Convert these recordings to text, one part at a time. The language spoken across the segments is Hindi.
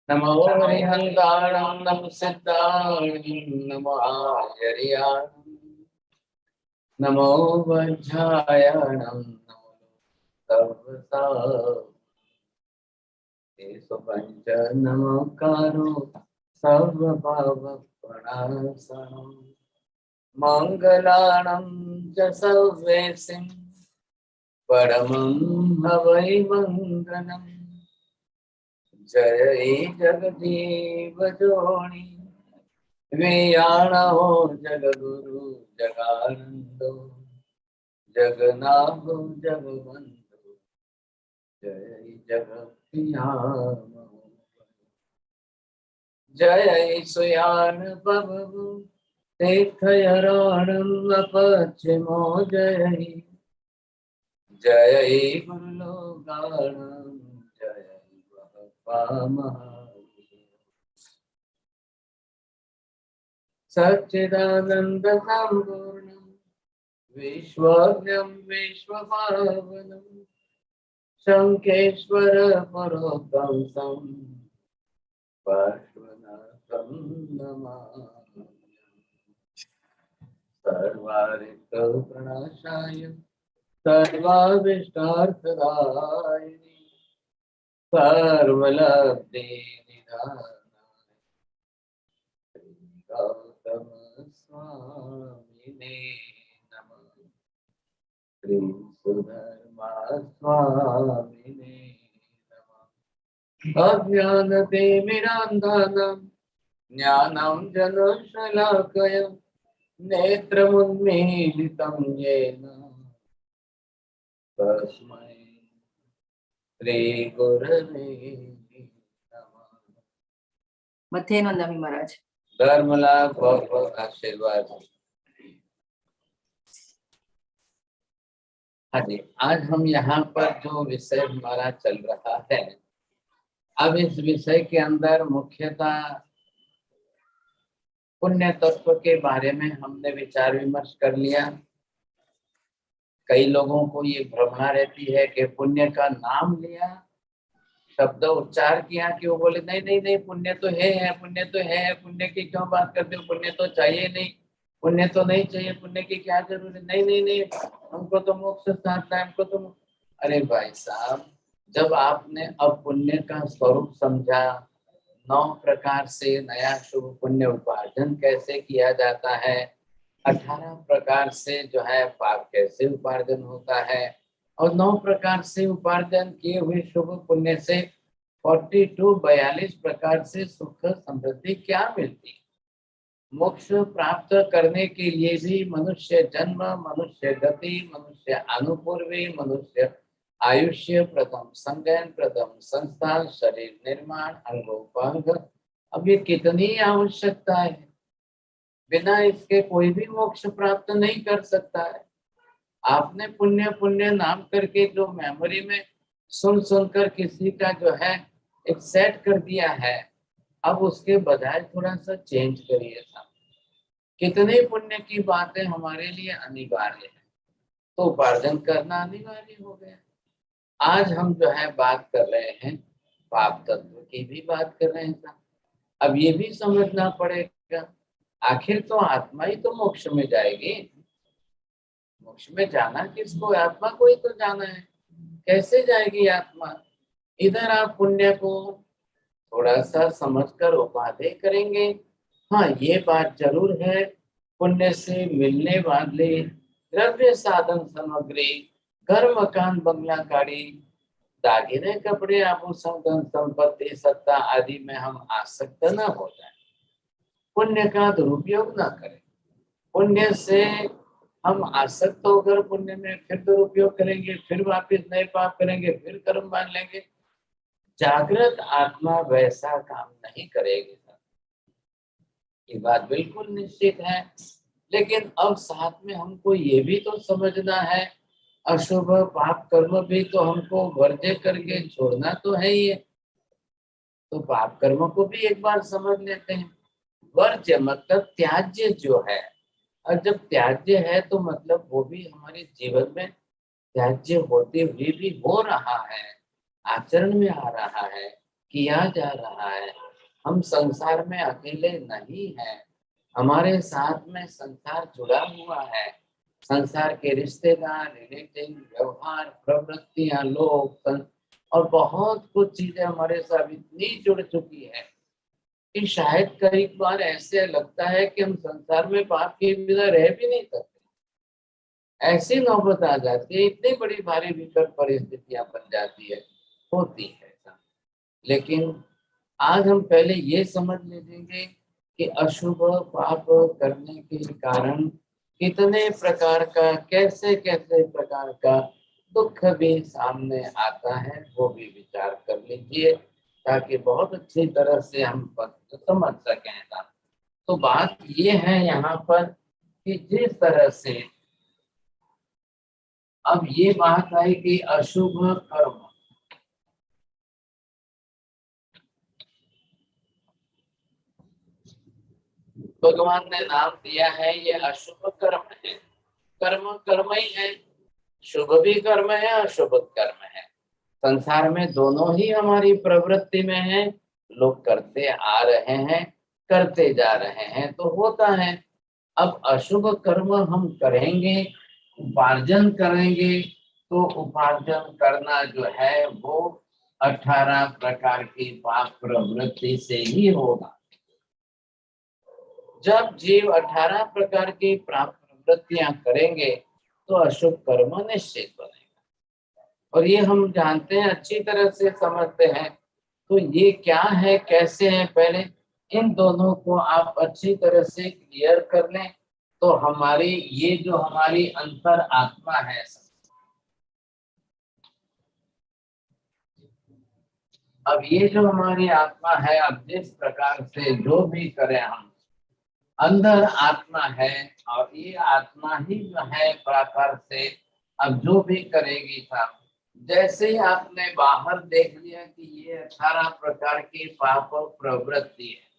नमो हरिहंताणं नमः सिद्धाणं नमो आर्याणं नमो वज्रायणं नमो तवसा पंच नमकारो सर्वभावप्रणाशनं मंगलाणं च सर्वेसिं परमं भवै मंगलम् जय जगदीव जोनि वेयाणो जगगुरु जगानंदो जगन्नाथो जगवंदो जय जगत्याम जय सुयान बबु तीर्थयरणं पश्चिमो जय जय गुरुलोगाणं जय सच्चिदानंद संपूर्णं विश्वज्ञं विश्वपावनं शंखेश्वर परोपंसं पार्श्वनाथं नमामि सर्वारिष्टप्रणाशाय सर्वाभीष्टार्थदायिने सर्वलब्धिनिधानाय गौतम स्वामिने नमः श्री सुधर्मा स्वामिने नमः अज्ञानतिमिरान्धानां ज्ञानं जनशलाकया नेत्रमुन्मीलितं येन तस्मै श्री गुरवे नमः। मथेनंदामी महाराज धर्म लाभ बहुत बहुत आशीर्वाद। हाँ जी, आज हम यहाँ पर जो विषय हमारा चल रहा है, अब इस विषय के अंदर मुख्यतः पुण्य तत्व के बारे में हमने विचार विमर्श कर लिया। कई लोगों को ये भ्रमणा रहती है कि पुण्य का नाम लिया, शब्द उच्चार किया कि वो बोले नहीं नहीं नहीं पुण्य तो है, पुण्य तो है, पुण्य की क्यों बात करते हो, पुण्य तो चाहिए नहीं, पुण्य तो नहीं चाहिए, पुण्य की क्या जरूरत है, नहीं नहीं नहीं हमको तो मोक्ष चाहता है, हमको तो। अरे भाई साहब, जब आपने अब पुण्य का स्वरूप समझा, 9 प्रकार से नया शुभ पुण्य उपार्जन कैसे किया जाता है, 18 प्रकार से जो है पाप कैसे उपार्जन होता है, और 9 प्रकार से उपार्जन किए हुए शुभ पुण्य से 42 प्रकार से सुख समृद्धि क्या मिलती है। मोक्ष प्राप्त करने के लिए भी मनुष्य जन्म, मनुष्य गति, मनुष्य अनुपूर्वी, मनुष्य आयुष्य, प्रथम संज्ञान, प्रथम संस्थान, शरीर निर्माण, अंगोपांग, अब ये कितनी आवश्यकता है। बिना इसके कोई भी मोक्ष प्राप्त नहीं कर सकता है। आपने पुण्य पुण्य नाम करके जो मेमोरी में सुन सुनकर किसी का जो है एक सेट कर दिया है, अब उसके बजाय थोड़ा सा चेंज करिए साहब। कितने पुण्य की बातें हमारे लिए अनिवार्य है, तो उपार्जन करना अनिवार्य हो गया। आज हम जो है बात कर रहे हैं पाप तत्व की भी बात कर रहे हैं साहब। अब ये भी समझना पड़ेगा, आखिर तो आत्मा ही तो मोक्ष में जाएगी। मोक्ष में जाना किसको, आत्मा को ही तो जाना है। कैसे जाएगी आत्मा? इधर आप पुण्य को थोड़ा सा समझकर उपादेय करेंगे। हाँ, ये बात जरूर है, पुण्य से मिलने वाले द्रव्य साधन सामग्री, घर मकान बंगला गाड़ी, दागिने कपड़े आभूषण धन संपत्ति सत्ता आदि में हम आसक्त न हो जाए, पुण्य का दुरुपयोग न करें। पुण्य से हम आसक्त होकर पुण्य में फिर दुरुपयोग करेंगे, फिर वापिस नए पाप करेंगे, फिर कर्म मान लेंगे। जागृत आत्मा वैसा काम नहीं करेगी, ये बात बिल्कुल निश्चित है। लेकिन अब साथ में हमको ये भी तो समझना है, अशुभ पाप कर्म भी तो हमको वर्ज्य करके छोड़ना तो है ही है। तो पाप कर्म को भी एक बार समझ लेते हैं। वर्ज्य मतलब त्याज्य जो है, और जब त्याज्य है तो मतलब वो भी हमारे जीवन में त्याज्य होते हुए भी हो रहा है, आचरण में आ रहा है, किया जा रहा है। हम संसार में अकेले नहीं हैं, हमारे साथ में संसार जुड़ा हुआ है। संसार के रिश्तेदार, रिलेटिव, व्यवहार, प्रवृत्तियां, लोग और बहुत कुछ चीजें हमारे साथ इतनी जुड़ चुकी है कि शायद कई बार ऐसे लगता है कि हम संसार में पाप के बिना रह भी नहीं सकते। ऐसी नौबत आ जाती है, इतनी बड़ी भारी विकट परिस्थितियां बन जाती है, होती है ऐसा। लेकिन आज हम पहले ये समझ लेंगे कि अशुभ पाप करने के कारण कितने प्रकार का, कैसे कैसे प्रकार का दुख भी सामने आता है, वो भी विचार कर लीजिए ताकि बहुत अच्छी तरह से हम समझ सकें। तो बात ये है यहाँ पर कि जिस तरह से अब ये बात आई कि अशुभ कर्म, भगवान ने नाम दिया है ये अशुभ कर्म है। कर्म कर्म ही है, शुभ भी कर्म है, अशुभ कर्म है। संसार में दोनों ही हमारी प्रवृत्ति में है, लोग करते आ रहे हैं, करते जा रहे हैं, तो होता है। अब अशुभ कर्म हम करेंगे, उपार्जन करेंगे, तो उपार्जन करना जो है वो 18 प्रकार की पाप प्रवृत्ति से ही होगा। जब जीव 18 प्रकार की पाप प्रवृत्तियां करेंगे तो अशुभ कर्म निश्चित बनेगा। और ये हम जानते हैं, अच्छी तरह से समझते हैं। तो ये क्या है, कैसे है, पहले इन दोनों को आप अच्छी तरह से क्लियर कर लें तो हमारी ये जो हमारी अंतर आत्मा है, अब ये जो हमारी आत्मा है, अब जिस प्रकार से जो भी करें हम, अंदर आत्मा है और ये आत्मा ही जो है प्रकार से अब जो भी करेगी सब, जैसे ही आपने बाहर देख लिया कि ये 18 प्रकार की पाप प्रवृत्ति है।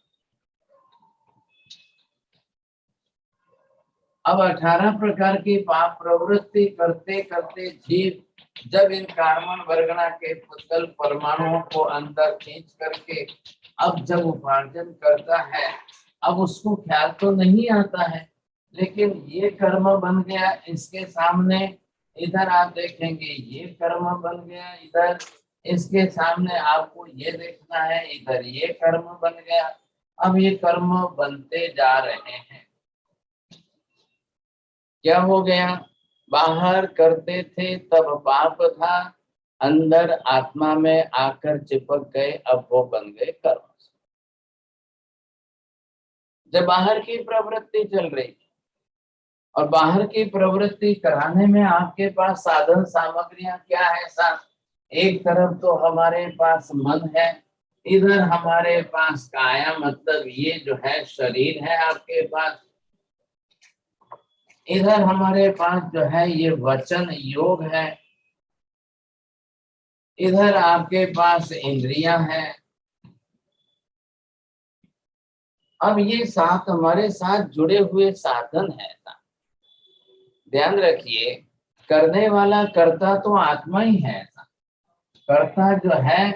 अब 18 प्रकार की पाप प्रवृत्ति करते करते जीव जब इन कार्बन वर्गना के पुतल परमाणुओं को अंदर खींच करके अब जब उपार्जन करता है, अब उसको ख्याल तो नहीं आता है, लेकिन ये कर्म बन गया इसके सामने। इधर आप देखेंगे ये कर्म बन गया, इधर इसके सामने आपको ये देखना है, इधर ये कर्म बन गया। अब ये कर्म बनते जा रहे हैं। क्या हो गया, बाहर करते थे तब पाप था, अंदर आत्मा में आकर चिपक गए, अब वो बन गए कर्म। जब बाहर की प्रवृत्ति चल रही थी और बाहर की प्रवृत्ति कराने में आपके पास साधन सामग्रियां क्या है साथ, एक तरफ तो हमारे पास मन है, इधर हमारे पास काया मतलब ये जो है शरीर है आपके पास, इधर हमारे पास जो है ये वचन योग है, इधर आपके पास इंद्रियां हैं। अब ये साथ हमारे साथ जुड़े हुए साधन है। ध्यान रखिए, करने वाला कर्ता तो आत्मा ही है। कर्ता जो है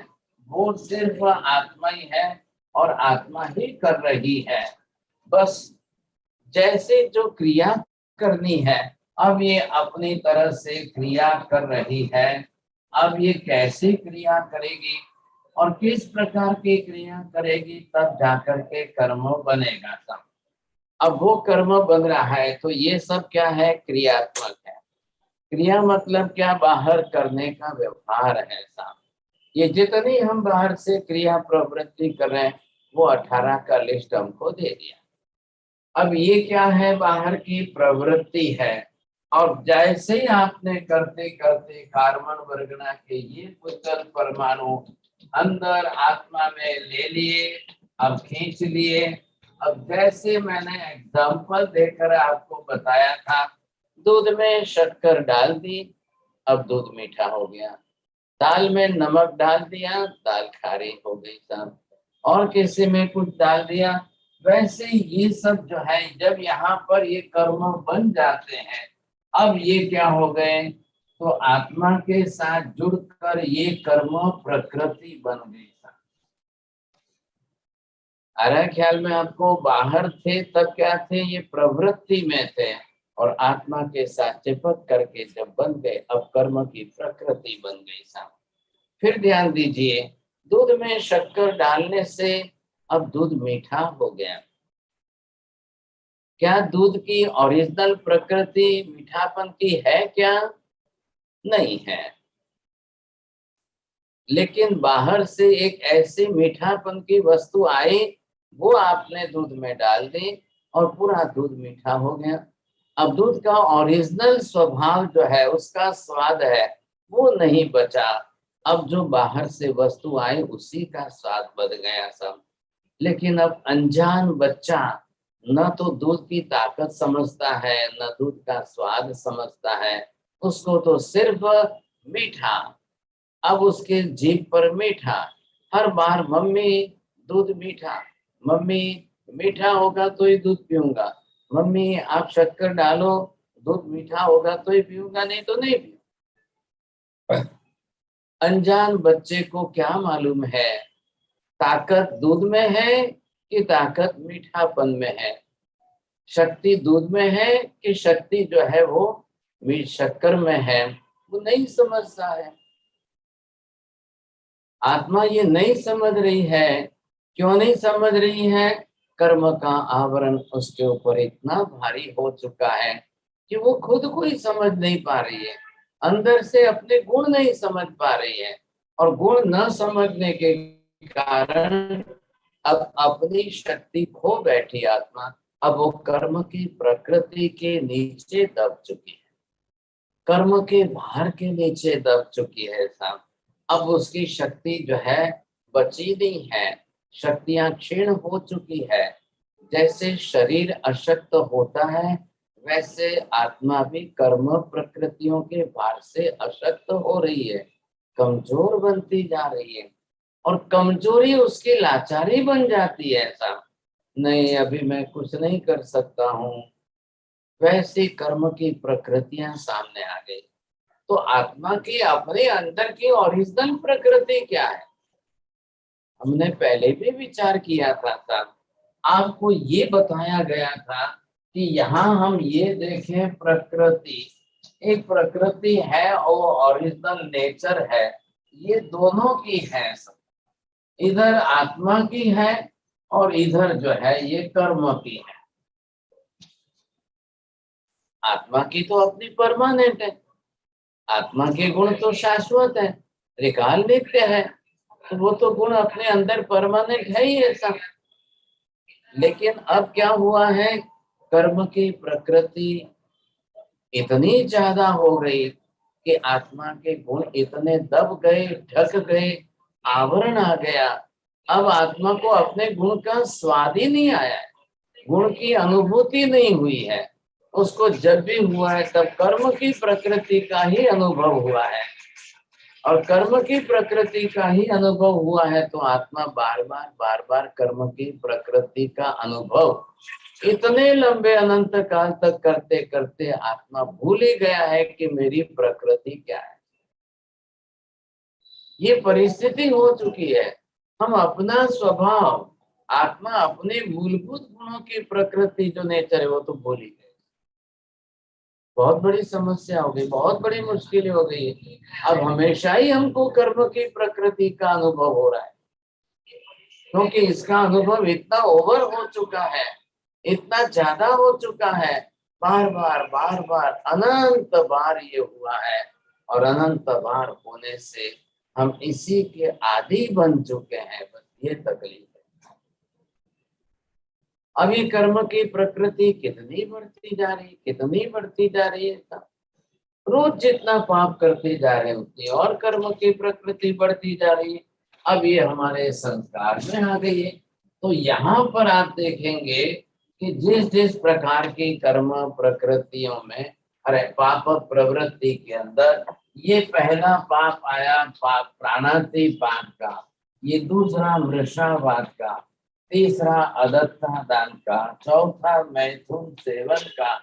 वो सिर्फ आत्मा ही है और आत्मा ही कर रही है। बस जैसे जो क्रिया करनी है, अब ये अपनी तरह से क्रिया कर रही है। अब ये कैसी क्रिया करेगी और किस प्रकार की क्रिया करेगी, तब जाकर के कर्म बनेगा सब। अब वो कर्म बन रहा है तो ये सब क्या है, क्रियात्मक है। क्रिया मतलब क्या, बाहर करने का व्यवहार है सब। ये जितनी हम बाहर से क्रिया प्रवृत्ति कर रहे हैं वो 18 का लिस्ट हमको दे दिया। अब ये क्या है, बाहर की प्रवृत्ति है। और जैसे ही आपने करते करते कार्बन वर्गना के ये पुतल परमाणु अंदर आत्मा में ले लिए, अब खींच लिए। अब जैसे मैंने एग्जाम्पल देकर आपको बताया था, दूध में शक्कर डाल दी, अब दूध मीठा हो गया। दाल में नमक डाल दिया, दाल खारी हो गई साहब। और किसी में कुछ डाल दिया। वैसे ये सब जो है जब यहाँ पर ये कर्म बन जाते हैं, अब ये क्या हो गए, तो आत्मा के साथ जुड़कर ये कर्म प्रकृति बन गई साहब। आ रहा है ख्याल में आपको? बाहर थे तब क्या थे, ये प्रवृत्ति में थे, और आत्मा के साथ चिपक करके जब बन गए, अब कर्म की प्रकृति बन गई साहब। फिर ध्यान दीजिए, दूध में शक्कर डालने से अब दूध मीठा हो गया। क्या दूध की ओरिजिनल प्रकृति मीठापन की है क्या? नहीं है। लेकिन बाहर से एक ऐसी मीठापन की वस्तु आई, वो आपने दूध में डाल दी और पूरा दूध मीठा हो गया। अब दूध का ओरिजिनल स्वभाव जो है, उसका स्वाद है, वो नहीं बचा। अब जो बाहर से वस्तु आई उसी का स्वाद बदल गया सब। लेकिन अब अनजान बच्चा न तो दूध की ताकत समझता है, न दूध का स्वाद समझता है, उसको तो सिर्फ मीठा। अब उसके जीभ पर मीठा, हर बार मम्मी दूध मीठा, मम्मी मीठा होगा तो ही दूध पीऊंगा, मम्मी आप शक्कर डालो दूध मीठा होगा तो ही पीऊंगा, नहीं तो नहीं पीऊंगा। अनजान बच्चे को क्या मालूम है ताकत दूध में है कि ताकत मीठापन में है, शक्ति दूध में है कि शक्ति जो है वो शक्कर में है, वो नहीं समझता है। आत्मा ये नहीं समझ रही है। क्यों नहीं समझ रही है? कर्म का आवरण उसके ऊपर इतना भारी हो चुका है कि वो खुद को ही समझ नहीं पा रही है, अंदर से अपने गुण नहीं समझ पा रही है, और गुण न समझने के कारण अब अपनी शक्ति खो बैठी आत्मा। अब वो कर्म की प्रकृति के नीचे दब चुकी है, कर्म के भार के नीचे दब चुकी है साहब। अब उसकी शक्ति जो है बची नहीं है, शक्तियां क्षीण हो चुकी है। जैसे शरीर अशक्त होता है, वैसे आत्मा भी कर्म प्रकृतियों के भार से अशक्त हो रही है, कमजोर बनती जा रही है, और कमजोरी उसकी लाचारी बन जाती है ऐसा। नहीं, अभी मैं कुछ नहीं कर सकता हूँ, वैसी कर्म की प्रकृतियां सामने आ गई। तो आत्मा की अपने अंदर की ओरिजिनल प्रकृति क्या है? हमने पहले भी विचार किया था साहब, आपको ये बताया गया था कि यहाँ हम ये देखें, प्रकृति एक प्रकृति है और ओरिजिनल नेचर है, ये दोनों की है सब। इधर आत्मा की है और इधर जो है ये कर्म की है। आत्मा की तो अपनी परमानेंट है, आत्मा के गुण तो शाश्वत है, त्रिकाल नित्य है, तो वो तो गुण अपने अंदर परमानेंट है ही ऐसा। लेकिन अब क्या हुआ है, कर्म की प्रकृति इतनी ज्यादा हो गई कि आत्मा के गुण इतने दब गए, ढक गए, आवरण आ गया। अब आत्मा को अपने गुण का स्वाद ही नहीं आया है, गुण की अनुभूति नहीं हुई है। उसको जब भी हुआ है तब कर्म की प्रकृति का ही अनुभव हुआ है, और कर्म की प्रकृति का ही अनुभव हुआ है तो आत्मा बार बार कर्म की प्रकृति का अनुभव इतने लंबे अनंत काल तक करते करते आत्मा भूल ही गया है कि मेरी प्रकृति क्या है। ये परिस्थिति हो चुकी है। हम अपना स्वभाव, आत्मा अपने मूलभूत गुणों की प्रकृति जो नेचर है वो तो भूल ही गए। बहुत बड़ी समस्या हो गई, बहुत बड़ी मुश्किल हो गई है। अब हमेशा ही हमको कर्म की प्रकृति का अनुभव हो रहा है, क्योंकि इसका अनुभव इतना ओवर हो चुका है, इतना ज्यादा हो चुका है, बार बार अनंत बार ये हुआ है, और अनंत बार होने से हम इसी के आदी बन चुके हैं। बस ये तकलीफ है। अब ये कर्म की प्रकृति कितनी बढ़ती जा रही, कितनी बढ़ती जा रही है। रोज जितना पाप करते जा रहे हैं उतनी और कर्म की प्रकृति बढ़ती जा रही है। अब ये हमारे संस्कार में आ गई है। तो यहाँ पर आप देखेंगे कि जिस जिस प्रकार की कर्म प्रकृतियों में, अरे पाप प्रवृत्ति के अंदर ये पहला पाप आया, पाप प्राणाति पाप का, ये दूसरा मृषावाद का, तीसरा अदत्ता दान का, चौथा मैथुन सेवन का,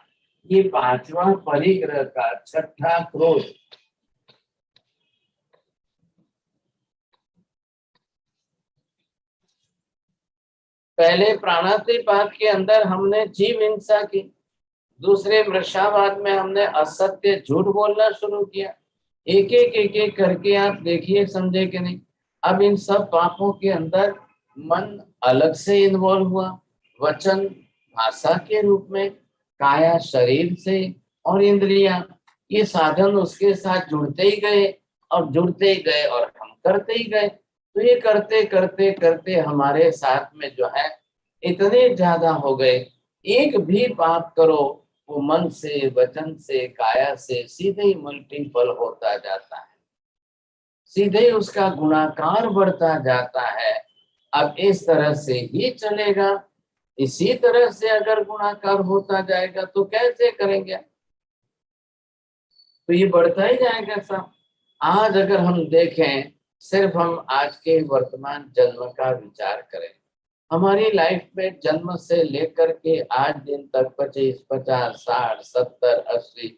ये पांचवा परिग्रह का, छठा क्रोध, पहले प्राणातिपात के अंदर हमने जीव हिंसा की, दूसरे मृषावाद में हमने असत्य झूठ बोलना शुरू किया। एक एक करके आप देखिए, समझे कि नहीं। अब इन सब पापों के अंदर मन अलग से इन्वॉल्व हुआ, वचन भाषा के रूप में, काया शरीर से, और इंद्रियां ये साधन उसके साथ जुड़ते ही गए और जुड़ते ही गए और हम करते ही गए। तो ये करते करते करते हमारे साथ में जो है इतने ज्यादा हो गए। एक भी पाप करो वो मन से, वचन से, काया से सीधे ही मल्टीपल होता जाता है, सीधे ही उसका गुणाकार बढ़ता जाता है। अब इस तरह से ही चलेगा, इसी तरह से अगर गुणाकार होता जाएगा तो कैसे करेंगे, तो ये बढ़ता ही जाएगा सब। आज अगर हम देखें, सिर्फ हम आज के वर्तमान जन्म का विचार करें, हमारी लाइफ में जन्म से लेकर के आज दिन तक 25, 50, 60, 70, 80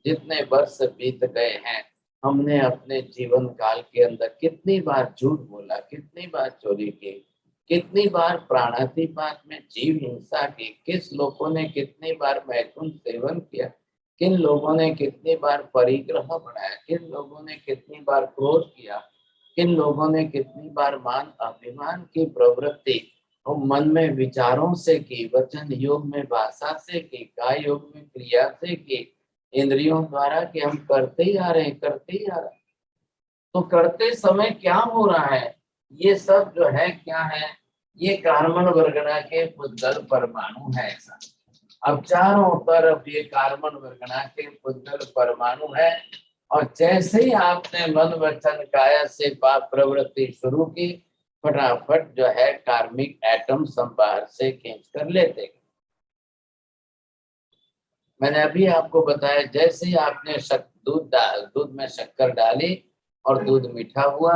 जितने वर्ष बीत गए हैं, हमने अपने जीवन काल के अंदर कितनी बार झूठ बोला, कितनी बार चोरी की, कितनी बार प्राणातिपात में जीव हिंसा की, किस लोगों ने कितनी बार मैथुन सेवन किया, किन लोगों ने कितनी बार परिग्रह बढ़ाया, किन लोगों ने कितनी बार क्रोध किया, किन लोगों ने कितनी बार मान अभिमान की प्रवृत्ति और मन में विचारों से की, वचन योग में भाषा से की, काय योग में क्रिया से की, इंद्रियों द्वारा कि हम करते ही आ रहे हैं, करते ही आ रहे हैं। तो करते समय क्या हो रहा है, ये सब जो है क्या है, ये कार्बन वर्गना के पुद्गल परमाणु है ऐसा। अब चारों तरफ ये कार्बन वर्गना के पुद्गल परमाणु है, और जैसे ही आपने मन वचन काया से पाप प्रवृत्ति शुरू की, फटाफट जो है कार्मिक एटम सब बाहर से खींच कर लेते। मैंने अभी आपको बताया, जैसे ही आपने दूध में शक्कर डाली और दूध मीठा हुआ,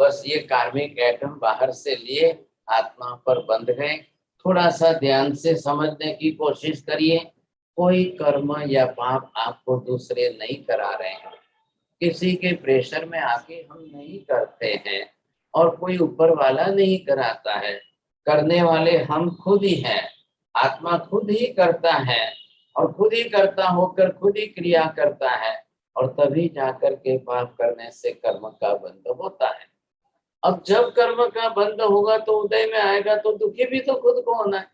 बस ये कार्मिक एटम बाहर से लिए आत्मा पर बंध गए। थोड़ा सा ध्यान से समझने की कोशिश करिए, कोई कर्म या पाप आपको दूसरे नहीं करा रहे हैं, किसी के प्रेशर में आके हम नहीं करते हैं, और कोई ऊपर वाला नहीं कराता है, करने वाले हम खुद ही हैं। आत्मा खुद ही करता है और खुद ही करता होकर खुद ही क्रिया करता है, और तभी जाकर के पाप करने से कर्म का बंध होता है। अब जब कर्म का बंध होगा तो उदय में आएगा, तो दुखी भी तो खुद को होना है।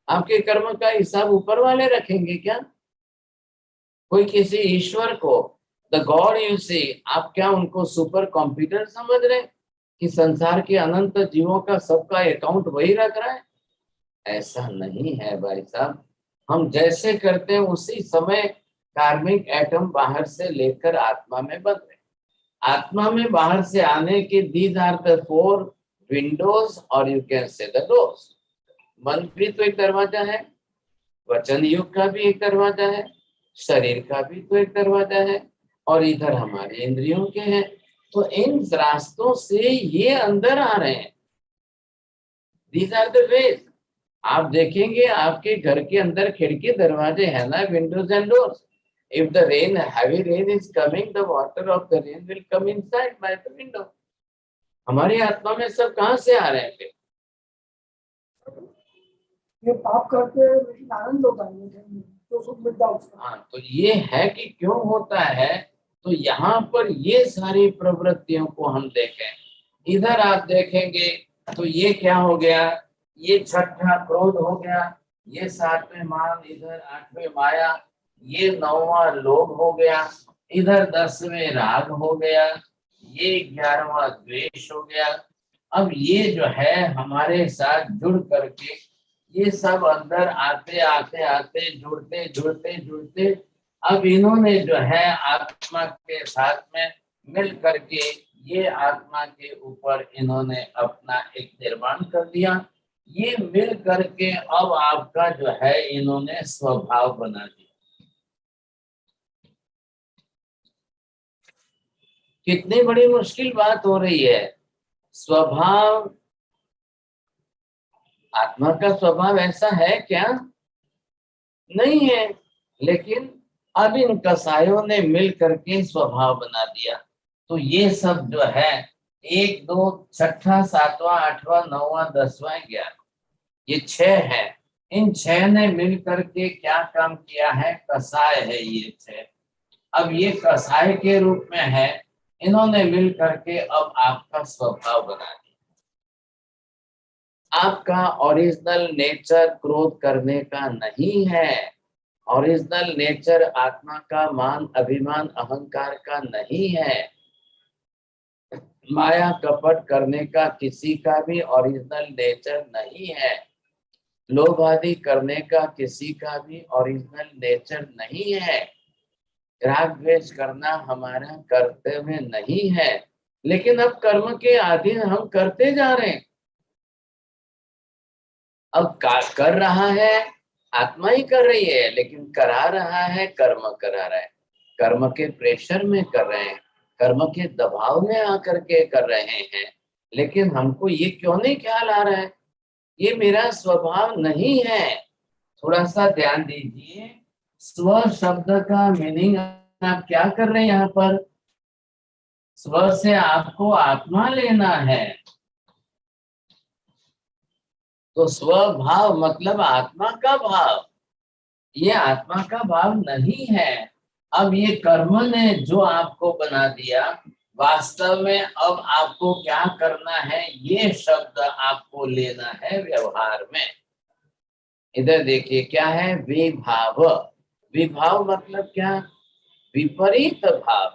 आपके कर्म का हिसाब ऊपर वाले रखेंगे क्या? कोई किसी ईश्वर को, द गॉड यू सी, आप क्या उनको सुपर कंप्यूटर समझ रहे हैं कि संसार के अनंत जीवों का सबका अकाउंट वही रख रहा है? ऐसा नहीं है भाई साहब। हम जैसे करते हैं उसी समय कार्मिक एटम बाहर से लेकर आत्मा में बन रहे। आत्मा में बाहर से आने के दीज आर द 4 विंडोज, और you can say the doors. मन भी तो एक दरवाजा है, वचन युग का भी एक दरवाजा है, शरीर का भी तो एक दरवाजा है, और इधर हमारे इंद्रियों के हैं। तो इन रास्तों से ये अंदर आ रहे हैं। These are the ways. आप देखेंगे आपके घर के अंदर खिड़की दरवाजे है ना, Windows and doors. If the rain, heavy rain is coming, the water of the rain will come inside by the window. हमारी आत्मा में सब कहां से आ रहे हैं? ये पाप करते हैं लेकिन आनंद होता है, तो सुख मिलता है उसका। हाँ, तो ये है कि क्यों होता है। तो यहाँ पर ये सारी प्रवृत्तियों को हम देखें। इधर आप देखेंगे तो ये क्या हो गया, ये छठा क्रोध हो गया, ये 7वें मान, इधर 8वें माया, ये 9वां लोभ हो गया, इधर 10वें राग हो गया, ये 11वां द्वेष हो गया। अब ये जो है हमारे साथ जुड़ करके ये सब अंदर आते आते आते जुड़ते जुड़ते जुड़ते अब इन्होंने जो है आत्मा के साथ में मिल करके ये आत्मा के ऊपर इन्होंने अपना एक निर्माण कर दिया। ये मिल करके अब आपका जो है इन्होंने स्वभाव बना दिया। कितनी बड़ी मुश्किल बात हो रही है। स्वभाव, आत्मा का स्वभाव ऐसा है क्या? नहीं है, लेकिन अब इन कसायों ने मिल करके स्वभाव बना दिया। तो ये सब जो है 1, 2, छठा, 7वां, 8वां, 9वां, 10वां, 11वां, ये 6 है। इन 6 ने मिल करके क्या काम किया है? कसाय है ये 6। अब ये कसाय के रूप में है, इन्होंने मिल करके अब आपका स्वभाव बना दिया। आपका ओरिजिनल नेचर क्रोध करने का नहीं है। ओरिजिनल नेचर आत्मा का मान अभिमान अहंकार का नहीं है। माया कपट करने का किसी का भी ओरिजिनल नेचर नहीं है। लोभ आदि करने का किसी का भी ओरिजिनल नेचर नहीं है। राग द्वेष करना हमारा कर्तव्य नहीं है, लेकिन अब कर्म के अधीन हम करते जा रहे हैं। अब कर रहा है आत्मा ही कर रही है, लेकिन करा रहा है कर्म करा रहा है। कर्म के प्रेशर में कर रहे हैं, कर्म के दबाव में आकर के कर रहे हैं, लेकिन हमको ये क्यों नहीं ख्याल आ रहा है ये मेरा स्वभाव नहीं है। थोड़ा सा ध्यान दीजिए, स्व शब्द का मीनिंग आप क्या कर रहे हैं यहाँ पर? स्व से आपको आत्मा लेना है, तो स्वभाव मतलब आत्मा का भाव। ये आत्मा का भाव नहीं है। अब ये कर्म ने जो आपको बना दिया, वास्तव में अब आपको क्या करना है, ये शब्द आपको लेना है व्यवहार में। इधर देखिए क्या है, विभाव। विभाव मतलब क्या? विपरीत भाव।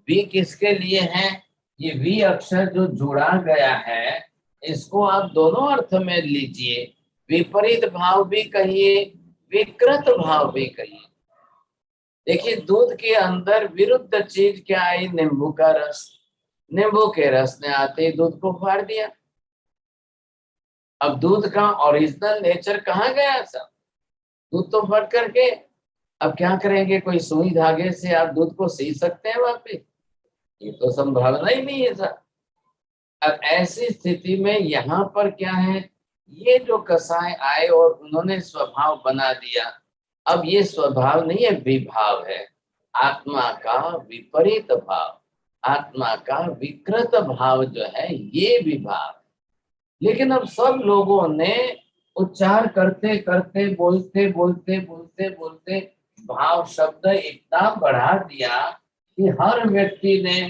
वी किसके लिए है? ये वी अक्षर जो जुड़ा गया है, इसको आप दोनों अर्थ में लीजिए। विपरीत भाव भी कहिए, विकृत भाव भी कहिए। देखिए दूध के अंदर विरुद्ध चीज क्या आई? नींबू का रस। नींबू के रस ने आते ही दूध को फाड़ दिया। अब दूध का ओरिजिनल नेचर कहाँ गया सब? दूध तो फट करके, अब क्या करेंगे? कोई सुई धागे से आप दूध को सी सकते हैं वापिस? ये तो संभावना ही नहीं है सर। अब ऐसी स्थिति में यहाँ पर क्या है, ये जो कसाय आए और उन्होंने स्वभाव बना दिया। अब ये स्वभाव नहीं है, विभाव है। आत्मा का विपरीत भाव, आत्मा का विकृत भाव जो है ये विभाव। लेकिन अब सब लोगों ने उच्चार करते करते बोलते बोलते बोलते बोलते भाव शब्द इतना बढ़ा दिया कि हर व्यक्ति ने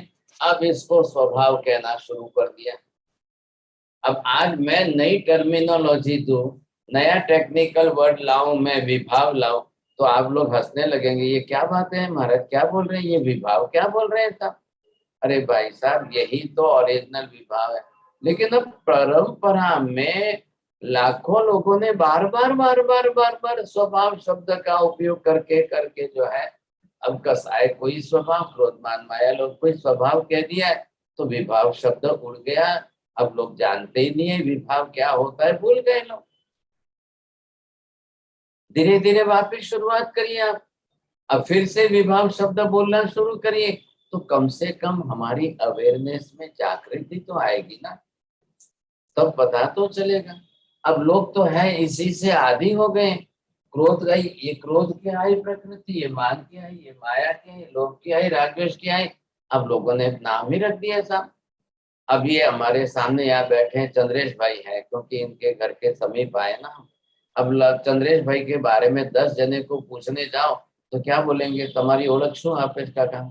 अब इसको स्वभाव कहना शुरू कर दिया। अब आज मैं नई टर्मिनोलॉजी दूं, नया टेक्निकल वर्ड लाऊं, मैं विभाव लाऊं, तो आप लोग हंसने लगेंगे, ये क्या बात है महाराज, क्या बोल रहे हैं, ये विभाव क्या बोल रहे हैं साहब? अरे भाई साहब यही तो ओरिजिनल विभाव है। लेकिन अब परंपरा में लाखों लोगों ने बार बार बार बार बार बार स्वभाव शब्द का उपयोग करके करके जो है, अब कसाय कोई स्वभाव, क्रोधमान माया लोग कोई स्वभाव कह दिया है, तो विभाव शब्द उड़ गया। अब लोग जानते ही नहीं है विभाव क्या होता है, भूल गए लोग। धीरे धीरे वापिस शुरुआत करिए आप, अब फिर से विभाव शब्द बोलना शुरू करिए, तो कम से कम हमारी अवेयरनेस में जागृति तो आएगी ना, तब पता तो चलेगा। अब लोग तो है इसी से आदी हो गए। क्रोध गई, ये क्रोध की आई प्रकृति, ये मान की आई, ये माया की आई, लोभ की आई, रागद्वेष की आई। अब लोगों ने नाम ही रख दिया साहब। अब ये हमारे सामने यहाँ बैठे हैं चंद्रेश भाई है, क्योंकि इनके घर के समीप आए ना हम। अब चंद्रेश भाई के बारे में 10 जने को पूछने जाओ तो क्या बोलेंगे, तुम्हारी ओळख शू आपे काका?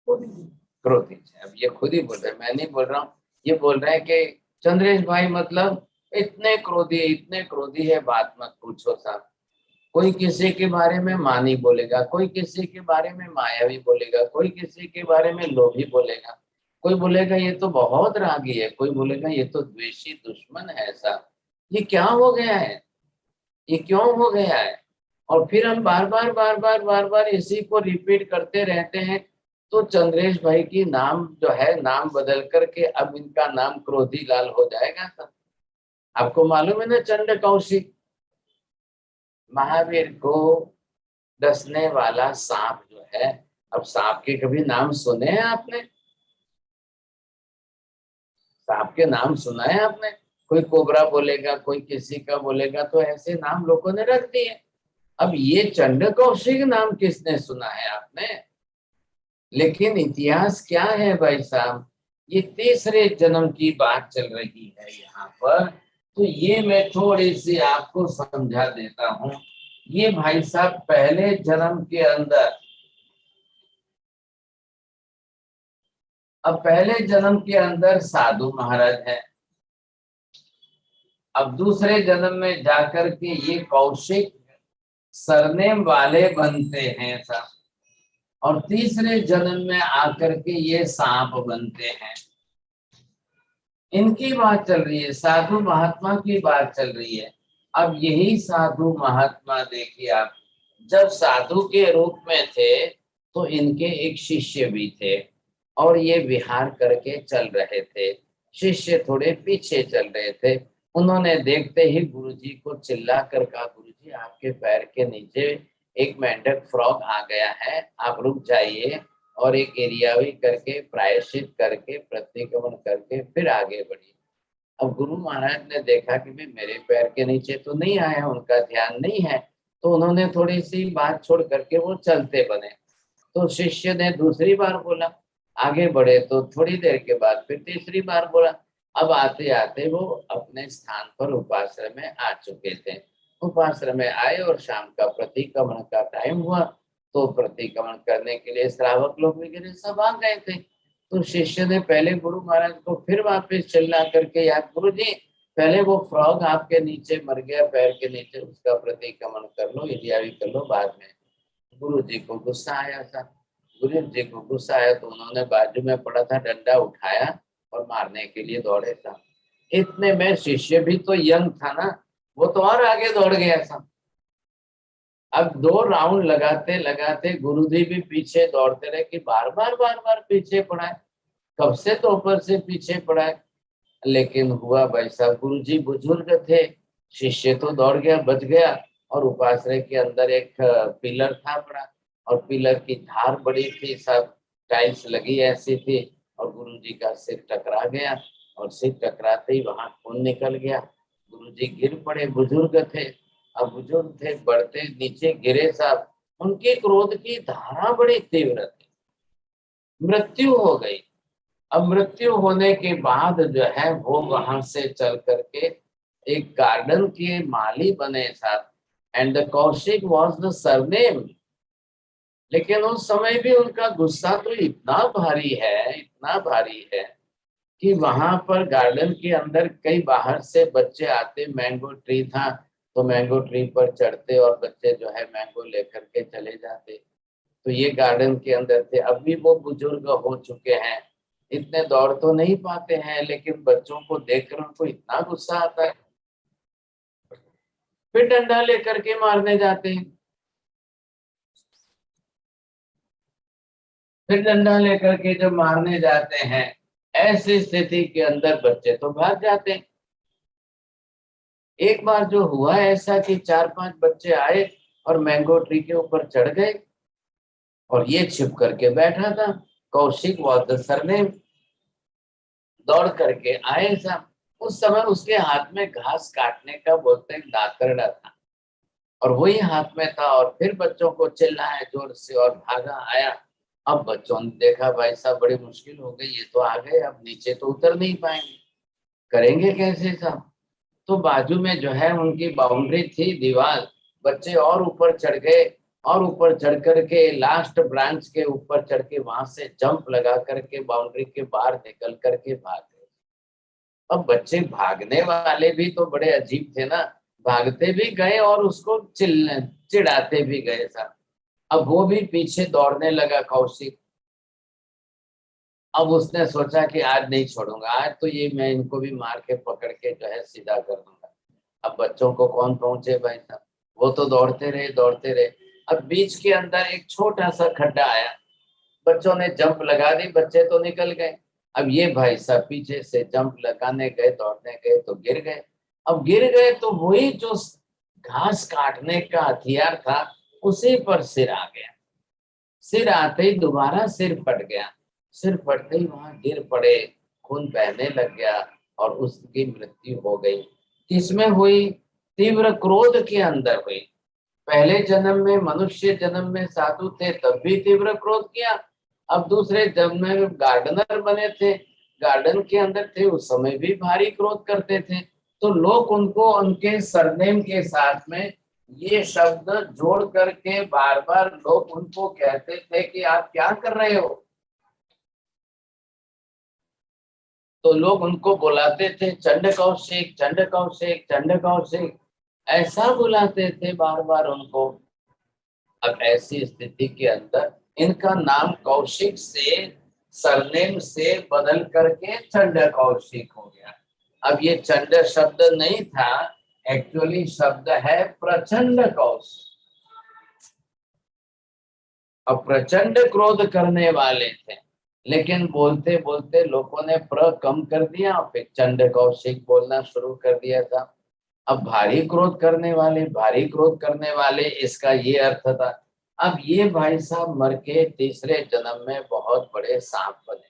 क्रोधी। अब ये खुद ही बोल रहे हैं, मैं नहीं बोल रहा हूँ। ये बोल रहे हैं कि चंद्रेश भाई मतलब इतने क्रोधी है, बात मत पूछो साहब। कोई किसी के बारे में मानी बोलेगा, कोई किसी के बारे में मायावी बोलेगा, कोई किसी के बारे में लोभी बोलेगा, कोई बोलेगा ये तो बहुत रागी है, कोई बोलेगा ये तो द्वेषी दुश्मन है। ऐसा ये क्या हो गया है, ये क्यों हो गया है? और फिर हम बार बार बार बार बार बार इसी को रिपीट करते रहते हैं। तो चंद्रेश भाई की नाम जो है, नाम बदल करके अब इनका नाम क्रोधी लाल हो जाएगा सर। आपको मालूम है ना, चंड कौशिक महावीर को डसने वाला सांप जो है, अब सांप के कभी नाम सुने हैं आपने? सांप के नाम सुना है आपने? कोई कोबरा बोलेगा, कोई किसी का बोलेगा, तो ऐसे नाम लोगों ने रख दिए। अब ये चंड कौशिक नाम किसने सुना है आपने? लेकिन इतिहास क्या है भाई साहब, ये तीसरे जन्म की बात चल रही है यहाँ पर। तो ये मैं थोड़ी सी आपको समझा देता हूँ। ये भाई साहब पहले जन्म के अंदर, अब पहले जन्म के अंदर साधु महाराज है। अब दूसरे जन्म में जाकर के ये कौशिक सरनेम वाले बनते हैं सब। और तीसरे जन्म में आकर के ये सांप बनते हैं। इनकी बात चल रही है, साधु महात्मा की बात चल रही है। अब यही साधु महात्मा देखिए आप, जब साधु के रूप में थे तो इनके एक शिष्य भी थे और ये विहार करके चल रहे थे। शिष्य थोड़े पीछे चल रहे थे। उन्होंने देखते ही गुरुजी को चिल्ला कर कहा, गुरुजी आपके पैर के नीचे एक मेंढक फ्रॉग आ गया है, आप रुक जाइए और एक एरियावी करके प्रायश्चित करके प्रतिक्रमण करके फिर आगे बढ़िए। अब गुरु महाराज ने देखा कि भाई मेरे पैर के नीचे तो नहीं आया, उनका ध्यान नहीं है, तो उन्होंने थोड़ी सी बात छोड़ करके वो चलते बने। तो शिष्य ने दूसरी बार बोला, आगे बढ़े तो थोड़ी देर के बाद फिर तीसरी बार बोला। अब आते आते वो अपने स्थान पर उपाश्रम में आ चुके थे। उपाश्रम में आए और शाम का प्रतिक्रमण का टाइम हुआ, तो प्रतिक्रमण करने के लिए श्रावक लोग वगैरह सब आ गए थे। तो शिष्य ने पहले गुरु महाराज को फिर वापस चिल्ला करके, याद गुरु जी पहले वो फ्रॉग आपके नीचे मर गया पैर के नीचे, उसका प्रतिक्रमण कर लो, इत्यादि कर लो बाद में। गुरु जी को गुस्सा आया था। गुरु जी को गुस्सा आया तो उन्होंने बाजू में पड़ा था डंडा उठाया और मारने के लिए दौड़े था। इतने में शिष्य भी तो यंग था ना, वो तो और आगे दौड़ गया था। अब 2 राउंड लगाते लगाते गुरुजी भी पीछे दौड़ते रहे कि बार बार पीछे पड़ा है, कब से तो ऊपर से पीछे पड़ा है। लेकिन हुआ भाई साहब, गुरुजी बुजुर्ग थे, शिष्य तो दौड़ गया, बच गया। और उपाश्रय के अंदर एक पिलर था बड़ा, और पिलर की धार बड़ी थी, सब टाइल्स लगी ऐसी थी, और गुरुजी का सिर टकरा गया। और सिर टकराते ही वहां खून निकल गया। गुरुजी गिर पड़े, बुजुर्ग थे। अब बुजुर्ग थे, बढ़ते नीचे गिरे साहब। उनकी क्रोध की धारा बड़ी तीव्र थी, मृत्यु हो गई। अब मृत्यु होने के बाद जो है वो वहां से चल करके एक गार्डन के माली बने साहब। And the Kaushik was the surname. लेकिन उस समय भी उनका गुस्सा तो इतना भारी है, इतना भारी है कि वहां पर गार्डन के अंदर कई बाहर से बच्चे आते, मैंगो ट्री था तो मैंगो ट्री पर चढ़ते और बच्चे जो है मैंगो लेकर के चले जाते। तो ये गार्डन के अंदर थे। अभी वो बुजुर्ग हो चुके हैं, इतने दौड़ तो नहीं पाते हैं, लेकिन बच्चों को देखकर उनको इतना गुस्सा आता है, फिर डंडा लेकर के मारने जाते हैं। फिर डंडा लेकर के जब मारने जाते हैं, ऐसी स्थिति के अंदर बच्चे तो भाग जाते हैं। एक बार जो हुआ ऐसा कि 4-5 बच्चे आए और मैंगो ट्री के ऊपर चढ़ गए और ये छिप करके बैठा था। Kaushik was the surname. दौड़ करके आए सब। उस समय उसके हाथ में घास काटने का बोलते हैं दातरड़ा था, और वही हाथ में था। और फिर बच्चों को चिल्लाया जोर से और भागा आया। अब बच्चों ने देखा भाई साहब बड़ी मुश्किल हो गई, ये तो आ गए, अब नीचे तो उतर नहीं पाएंगे, करेंगे कैसे साहब। तो बाजू में जो है उनकी बाउंड्री थी, दीवार। बच्चे और ऊपर चढ़ गए, और ऊपर चढ़ करके लास्ट ब्रांच के ऊपर चढ़ के वहां से जंप लगा करके बाउंड्री के बाहर निकल करके भाग गए। अब बच्चे भागने वाले भी तो बड़े अजीब थे ना, भागते भी गए और उसको चिढ़ाते भी गए साहब। अब वो भी पीछे दौड़ने लगा कौशिक। अब उसने सोचा कि आज नहीं छोड़ूंगा, आज तो ये मैं इनको भी मार के पकड़ के जो है सीधा कर दूंगा। अब बच्चों को कौन पहुंचे भाई साहब, वो तो दौड़ते रहे दौड़ते रहे। अब बीच के अंदर एक छोटा सा खड्डा आया, बच्चों ने जंप लगा दी, बच्चे तो निकल गए। अब ये भाई साहब पीछे से जंप लगाने गए, दौड़ने गए तो गिर गए। अब गिर गए तो वही जो घास काटने का हथियार था उसी पर सिर आ गया। सिर आते ही दोबारा सिर फट गया। सिर फटते ही वहां गिर पड़े, खून बहने लग गया और उसकी मृत्यु हो गई। किसमें हुई? तीव्र क्रोध के अंदर हुई। पहले जन्म में, मनुष्य जन्म में साधु थे तब भी तीव्र क्रोध किया। अब दूसरे जन्म में गार्डनर बने थे, गार्डन के अंदर थे उस समय भी भारी क्रोध करते थे, तो लोग उनको उनके सरनेम के साथ में ये शब्द जोड़ करके बार बार लोग उनको कहते थे कि आप क्या कर रहे हो। तो लोग उनको बुलाते थे चंड कौशिक, चंड कौशिक, चंड कौशिक, ऐसा बुलाते थे बार बार उनको। अब ऐसी स्थिति के अंदर इनका नाम कौशिक से सरनेम से बदल करके चंड कौशिक हो गया। अब ये चंड शब्द नहीं था, एक्चुअली शब्द है प्रचंड कौशिक। अब प्रचंड क्रोध करने वाले थे, लेकिन बोलते बोलते लोगों ने प्र कम कर दिया और फिर चंड कौशिक बोलना शुरू कर दिया था। अब भारी क्रोध करने वाले, भारी क्रोध करने वाले, इसका ये अर्थ था। अब ये भाई साहब मर के तीसरे जन्म में बहुत बड़े सांप बने।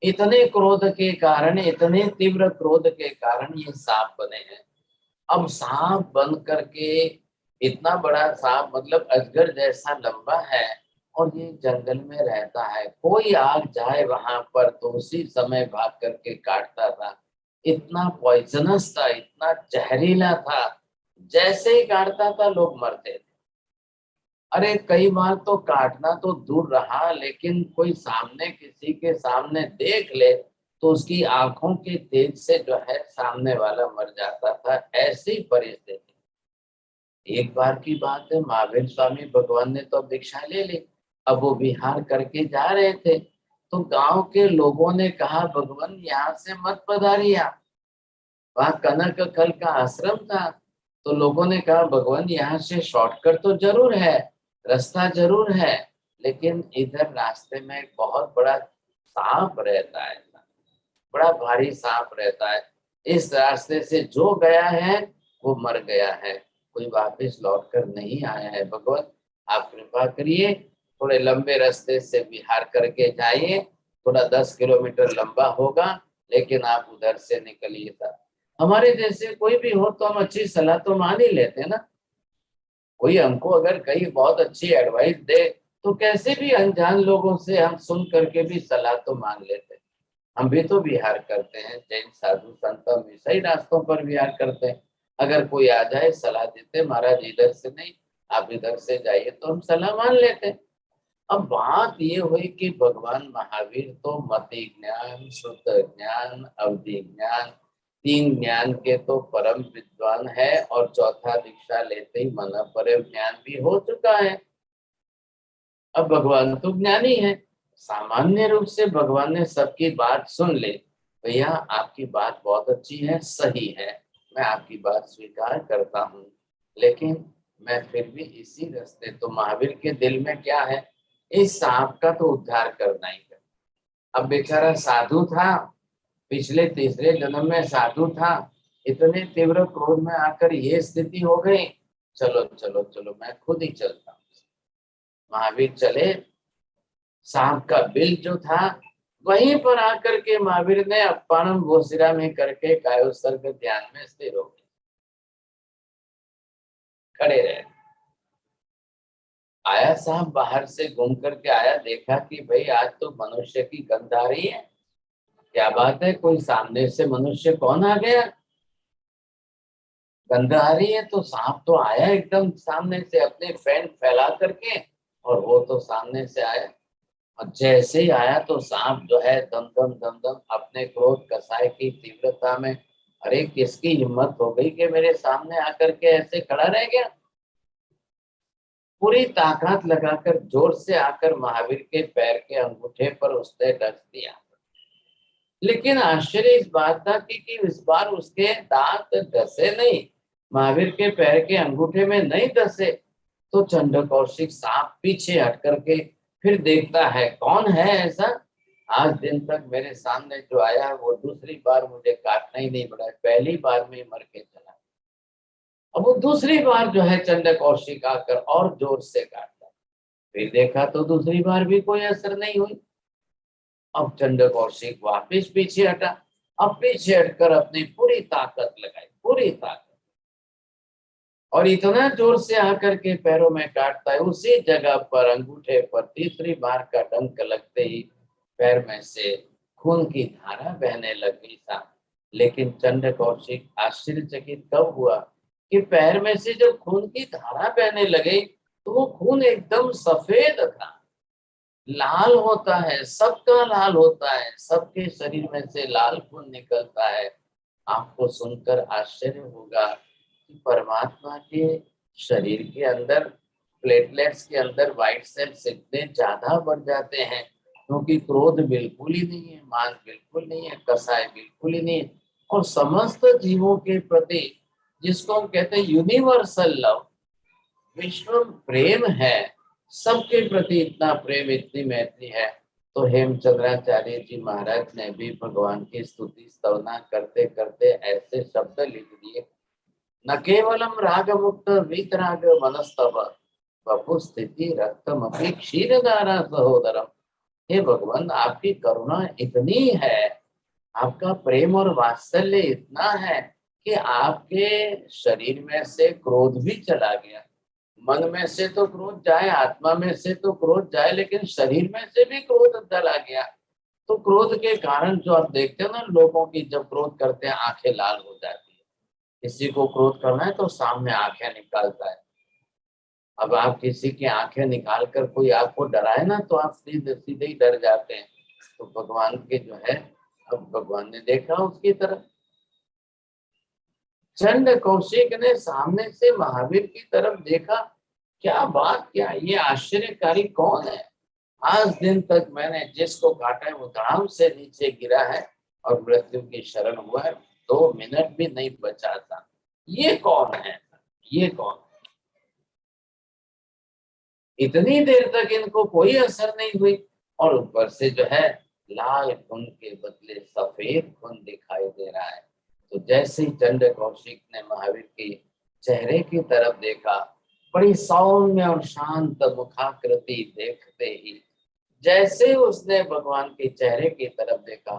इतने क्रोध के कारण, इतने तीव्र क्रोध के कारण ये सांप बने हैं। अब सांप बन करके इतना बड़ा सांप, मतलब अजगर जैसा लंबा है, और ये जंगल में रहता है। कोई आग जाए वहां पर तो उसी समय भाग करके काटता था। इतना पॉइजनस था, इतना जहरीला था, जैसे ही काटता था लोग मरते थे। अरे कई बार तो काटना तो दूर रहा, लेकिन कोई सामने किसी के सामने देख ले तो उसकी आंखों के तेज से जो है सामने वाला मर जाता था। ऐसी परिस्थिति। एक बार की बात है, महावीर स्वामी भगवान ने तो भिक्षा ले ली। अब वो विहार करके जा रहे थे, तो गांव के लोगों ने कहा भगवान यहाँ से मत पधारिए, वहां कनक कल का आश्रम था। तो लोगों ने कहा भगवान यहाँ से शॉर्टकट तो जरूर है, रास्ता जरूर है, लेकिन इधर रास्ते में एक बहुत बड़ा सांप रहता है, बड़ा भारी सांप रहता है। इस रास्ते से जो गया है वो मर गया है, कोई वापस लौट कर नहीं आया है। भगवान आप कृपा करिए, थोड़े लंबे रास्ते से विहार करके जाइए, थोड़ा 10 किलोमीटर लंबा होगा, लेकिन आप उधर से निकलिए। था हमारे जैसे कोई भी हो तो हम अच्छी सलाह तो मान ही लेते हैं ना। कोई हमको अगर कहीं बहुत अच्छी एडवाइस दे तो कैसे भी अनजान लोगों से हम सुन करके भी सलाह तो मान लेते हैं। हम भी तो विहार करते हैं, जैन साधु संत हमेशा ही रास्तों पर विहार करते हैं। अगर कोई आ जाए सलाह देते महाराज इधर से नहीं आप इधर से जाइए, तो हम सलाह मान लेते हैं। अब बात ये हुई कि भगवान महावीर तो मति ज्ञान, शुद्ध ज्ञान, अवधि ज्ञान, तीन ज्ञान के तो परम विद्वान है, और चौथा दीक्षा लेते ही मन पर ज्ञान भी हो चुका है। अब भगवान तो ज्ञानी है, सामान्य रूप से भगवान ने सबकी बात सुन ली। भैया आपकी बात बहुत अच्छी है, सही है, मैं आपकी बात स्वीकार करता हूँ, लेकिन मैं फिर भी इसी रास्ते, तो महावीर के दिल में क्या है, इस सांप का तो उद्धार करना ही करना। अब बेचारा साधु था, पिछले तीसरे जन्म में साधु था, इतने तीव्र क्रोध में आकर ये स्थिति हो गई। चलो चलो चलो मैं खुद ही चलता हूँ। महावीर चले, सांप का बिल जो था वहीं पर आकर के महावीर ने अपानम भोसिरा में करके कायोत्सर्ग ध्यान में स्थिर हो गए, खड़े रहे। आया सांप बाहर से घूम करके आया, देखा कि भाई आज तो मनुष्य की गंध आ रही है, क्या बात है, कोई सामने से मनुष्य कौन आ गया, गंध आ रही है। तो सांप तो आया एकदम सामने से अपने फैन फैला करके, और वो तो सामने से आया। और जैसे ही आया तो सांप जो है दम दम दम दम अपने क्रोध कसाय की तीव्रता में, अरे किसकी हिम्मत हो गई कि मेरे सामने आकर के ऐसे खड़ा रह गया। पूरी ताकत लगाकर जोर से आकर महावीर के पैर के अंगूठे पर उसने डस दिया। लेकिन आश्चर्य इस बात था कि इस बार उसके दांत डसे नहीं, महावीर के पैर के अंगूठे में नहीं डसे। तो चंड कौशिक सांप पीछे हट करके फिर देखता है कौन है ऐसा, आज दिन तक मेरे सामने जो आया वो दूसरी बार मुझे काटना ही नहीं पड़ा, पहली बार में मर के चला। अब वो दूसरी बार जो है चंड कौशिक आकर और जोर से काटता, फिर देखा तो दूसरी बार भी कोई असर नहीं हुई। अब चंड कौशिक वापिस पीछे हटा, अब पीछे हटकर अपनी पूरी ताकत लगाई, पूरी ताकत, और इतना जोर से आकर के पैरों में काटता है, उसी जगह पर अंगूठे पर तीसरी बार का डंक लगते ही पैर में से खून की धारा बहने लगी था। लेकिन चंड कौशिक आश्चर्यचकित कब हुआ कि पैर में से जब खून की धारा बहने लगी तो वो खून एकदम सफेद था, लाल होता है, सबका लाल होता है, सबके शरीर में से लाल खून निकलता है। आपको सुनकर आश्चर्य होगा कि परमात्मा के शरीर के अंदर प्लेटलेट्स के अंदर व्हाइट सेल्स इतने ज्यादा बढ़ जाते हैं, क्योंकि क्रोध बिल्कुल ही नहीं है, मान बिल्कुल नहीं है, कसाय बिल्कुल ही नहीं है। और समस्त जीवों के प्रति जिसको हम कहते हैं यूनिवर्सल लव, विश्व प्रेम है, सबके प्रति इतना प्रेम, इतनी मैत्री है। तो हेमचंद्राचार्य जी महाराज ने भी भगवान की स्तुति स्तवना करते करते ऐसे शब्द लिख दिए, न केवलम राग मुक्त वीतराग मनस्तव वपु स्थिति रक्तम अपि क्षीरधारा सहोदरम। हे भगवान, आपकी करुणा इतनी है, आपका प्रेम और वात्सल्य इतना है कि आपके शरीर में से क्रोध भी चला गया। मन में से तो क्रोध जाए, आत्मा में से तो क्रोध जाए, लेकिन शरीर में से भी क्रोध चला गया। तो क्रोध के कारण जो आप देखते हो ना, लोगों की जब क्रोध करते हैं आंखें लाल हो जाती है। किसी को क्रोध करना है तो सामने आंखें निकालता है। अब आप किसी की आंखें निकाल कर कोई आपको डराए ना तो आप सीधे सीधे ही डर जाते हैं। तो भगवान के जो है, अब भगवान ने देखा उसकी तरफ। चंड कौशिक ने सामने से महावीर की तरफ देखा, क्या बात, क्या ये आश्चर्यकारी कौन है? आज दिन तक मैंने जिसको काटा है वो धड़ाम से नीचे गिरा है और मृत्यु की शरण हुआ है, 2 मिनट भी नहीं बचा था। ये कौन है? ये कौन? इतनी देर तक इनको कोई असर नहीं हुई और ऊपर से जो है लाल खून के बदले सफेद खून दिखाई दे रहा है। तो जैसे ही चंड कौशिक ने महावीर के चेहरे की तरफ देखा, बड़ी सौम्य और शांत मुखाकृति देखते ही जैसे उसने भगवान के चेहरे की तरफ देखा,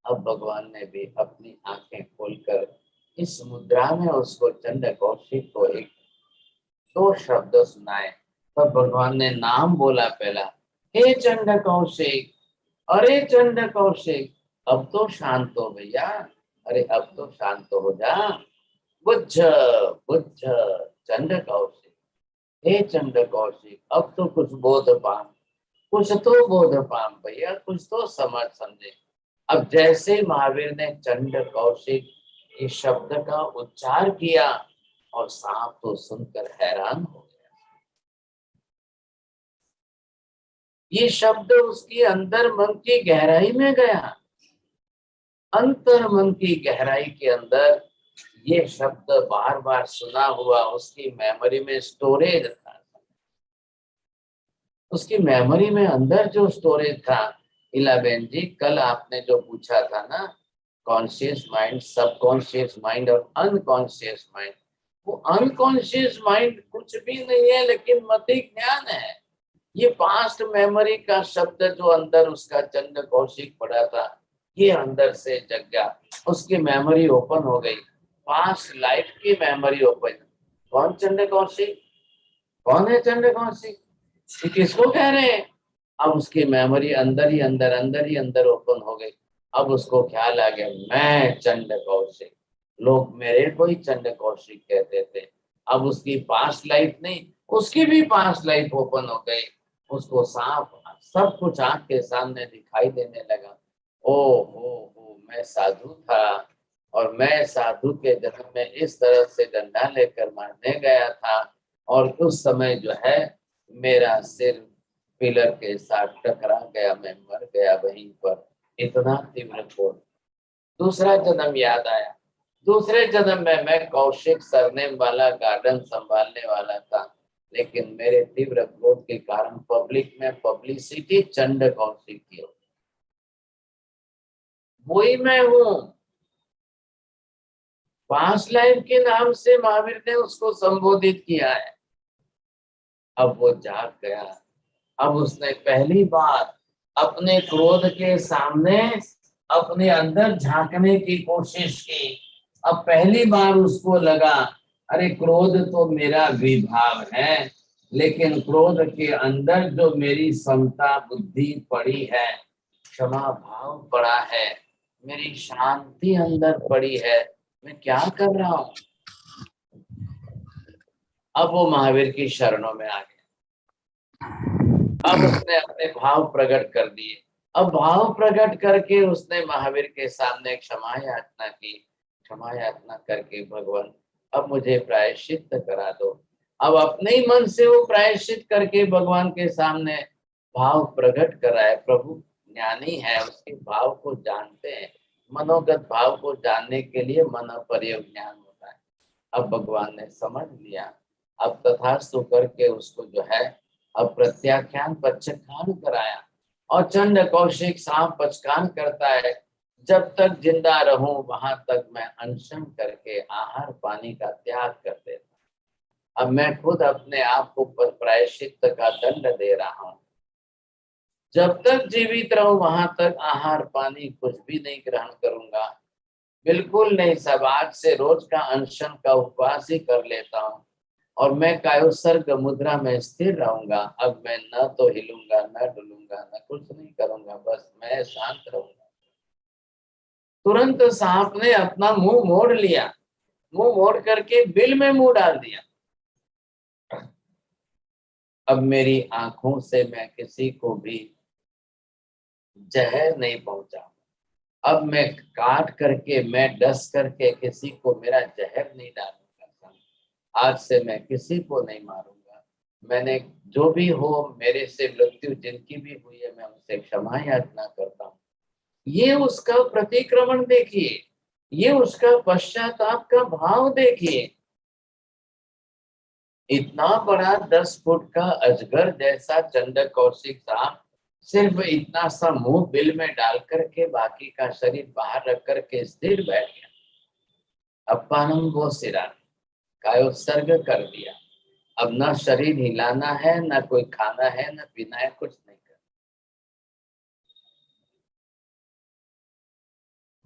अब भगवान ने भी अपनी आंखें खोलकर इस मुद्रा में उसको चंड कौशिक को एक 2 शब्द सुनाए। तब भगवान ने नाम बोला पहला, हे चंड कौशिक, अरे चंड कौशिक, अब तो शांत हो भैया, अरे अब तो शांत हो जा, बुझ बुझ चंड कौशिक, हे चंड कौशिक, अब तो कुछ बोध पाम, कुछ तो बोध पाम भैया, कुछ तो समझ समझे। अब जैसे महावीर ने चंड कौशिक इस शब्द का उच्चार किया और सांप तो सुनकर हैरान हो गया। ये शब्द उसकी अंदर मन की गहराई में गया, अंतर मन की गहराई के अंदर ये शब्द बार बार सुना हुआ उसकी मेमोरी में स्टोरेज था। उसकी मेमोरी में अंदर जो स्टोरेज था, इलाबेन जी कल आपने जो पूछा था ना, कॉन्शियस माइंड, सबकॉन्शियस माइंड और अनकॉन्शियस माइंड, वो अनकॉन्शियस माइंड कुछ भी नहीं है लेकिन मति ज्ञान है। ये पास्ट मेमोरी का शब्द जो अंदर उसका चंड कौशिक पड़ा था, ये अंदर से जग गया, उसकी मेमोरी ओपन हो गई, पास्ट लाइफ की मेमोरी ओपन। कौन चंड कौशिक? कौन है चंड कौशिक? किसको कह रहे हैं? अब उसकी मेमोरी अंदर ही अंदर ओपन हो गई। अब उसको ख्याल आ गया, मैं चंड कौशिक, लोग मेरे को ही चंड कौशिक कहते थे। अब उसकी पास्ट लाइफ नहीं, उसकी भी पास्ट लाइफ ओपन हो गई। उसको साफ सब कुछ आंख के सामने दिखाई देने लगा। ओ हो, मैं साधु था और मैं साधु के जन्म में इस तरह से डंडा लेकर मारने गया था और उस समय जो है मेरा सिर पिलर के साथ टकरा गया, मैं मर गया वहीं पर, इतना तीव्र क्रोध। दूसरा जन्म याद आया, दूसरे जन्म में मैं कौशिक सरनेम वाला गार्डन संभालने वाला था, लेकिन मेरे तीव्र क्रोध के कारण पब्लिक में पब्लिसिटी चंड कौशिक की हो, वही मैं हूँ। पास्ट लाइफ के नाम से महावीर ने उसको संबोधित किया है। अब वो जाग गया, अब उसने पहली बार अपने क्रोध के सामने अपने अंदर झांकने की कोशिश की। अब पहली बार उसको लगा, अरे क्रोध तो मेरा विभाव है, लेकिन क्रोध के अंदर जो मेरी समता बुद्धि पड़ी है, क्षमा भाव पड़ा है, मेरी शांति अंदर पड़ी है, मैं क्या कर रहा हूं? अब वो महावीर की शरणों में आ गया। अब उसने अपने भाव प्रकट कर दिए। अब भाव प्रकट करके उसने महावीर के सामने क्षमा याचना की। क्षमा याचना करके, भगवान अब मुझे प्रायश्चित करा दो। अब अपने ही मन से वो प्रायश्चित करके भगवान के सामने भाव प्रकट कराए। प्रभु ज्ञानी है, उसके भाव को जानते हैं। मनोगत भाव को जानने के लिए मन पर्यव ज्ञान होता है। अब भगवान ने समझ लिया। अब तथास्तु करके उसको जो है अब प्रत्याख्यान पचखान कराया। और चंड कौशिक सांप पचखान करता है, जब तक जिंदा रहूं वहां तक मैं अनशन करके आहार पानी का त्याग कर देता। अब मैं खुद अपने आप को प्रायश्चित का दंड दे रहा हूं। जब तक जीवित रहूं वहां तक आहार पानी कुछ भी नहीं ग्रहण करूंगा, बिल्कुल नहीं। सब आज से रोज का अनशन का उपवास ही कर लेता हूँ और मैं कायोत्सर्ग मुद्रा में स्थिर रहूंगा। अब मैं न तो हिलूंगा, न डुलूंगा, न कुछ नहीं करूंगा, बस मैं शांत रहूंगा। तुरंत सांप ने अपना मुंह मोड़ लिया। मुंह मोड़ करके बिल में मुंह डाल दिया। अब मेरी आंखों से मैं किसी को भी जहर नहीं पहुंचा। अब मैं काट करके, मैं डस करके किसी को मेरा जहर नहीं डालूंगा। आज से मैं किसी को नहीं मारूंगा। मैंने जो भी हो, मेरे से मृत्यु जिनकी भी हुई है, मैं उनसे क्षमा याचना करता हूँ। ये उसका प्रतिक्रमण देखिए, ये उसका पश्चाताप का भाव देखिए। इतना बड़ा 10 फुट का अजगर जैसा चंड कौशिक सांप सिर्फ इतना सा मुंह बिल में डाल करके बाकी का शरीर बाहर रख करके स्थिर बैठ गया। अपानम गो सिरा, कायोत्सर्ग कर दिया। अब ना शरीर हिलाना है, ना कोई खाना है, ना पीना है, कुछ नहीं करना।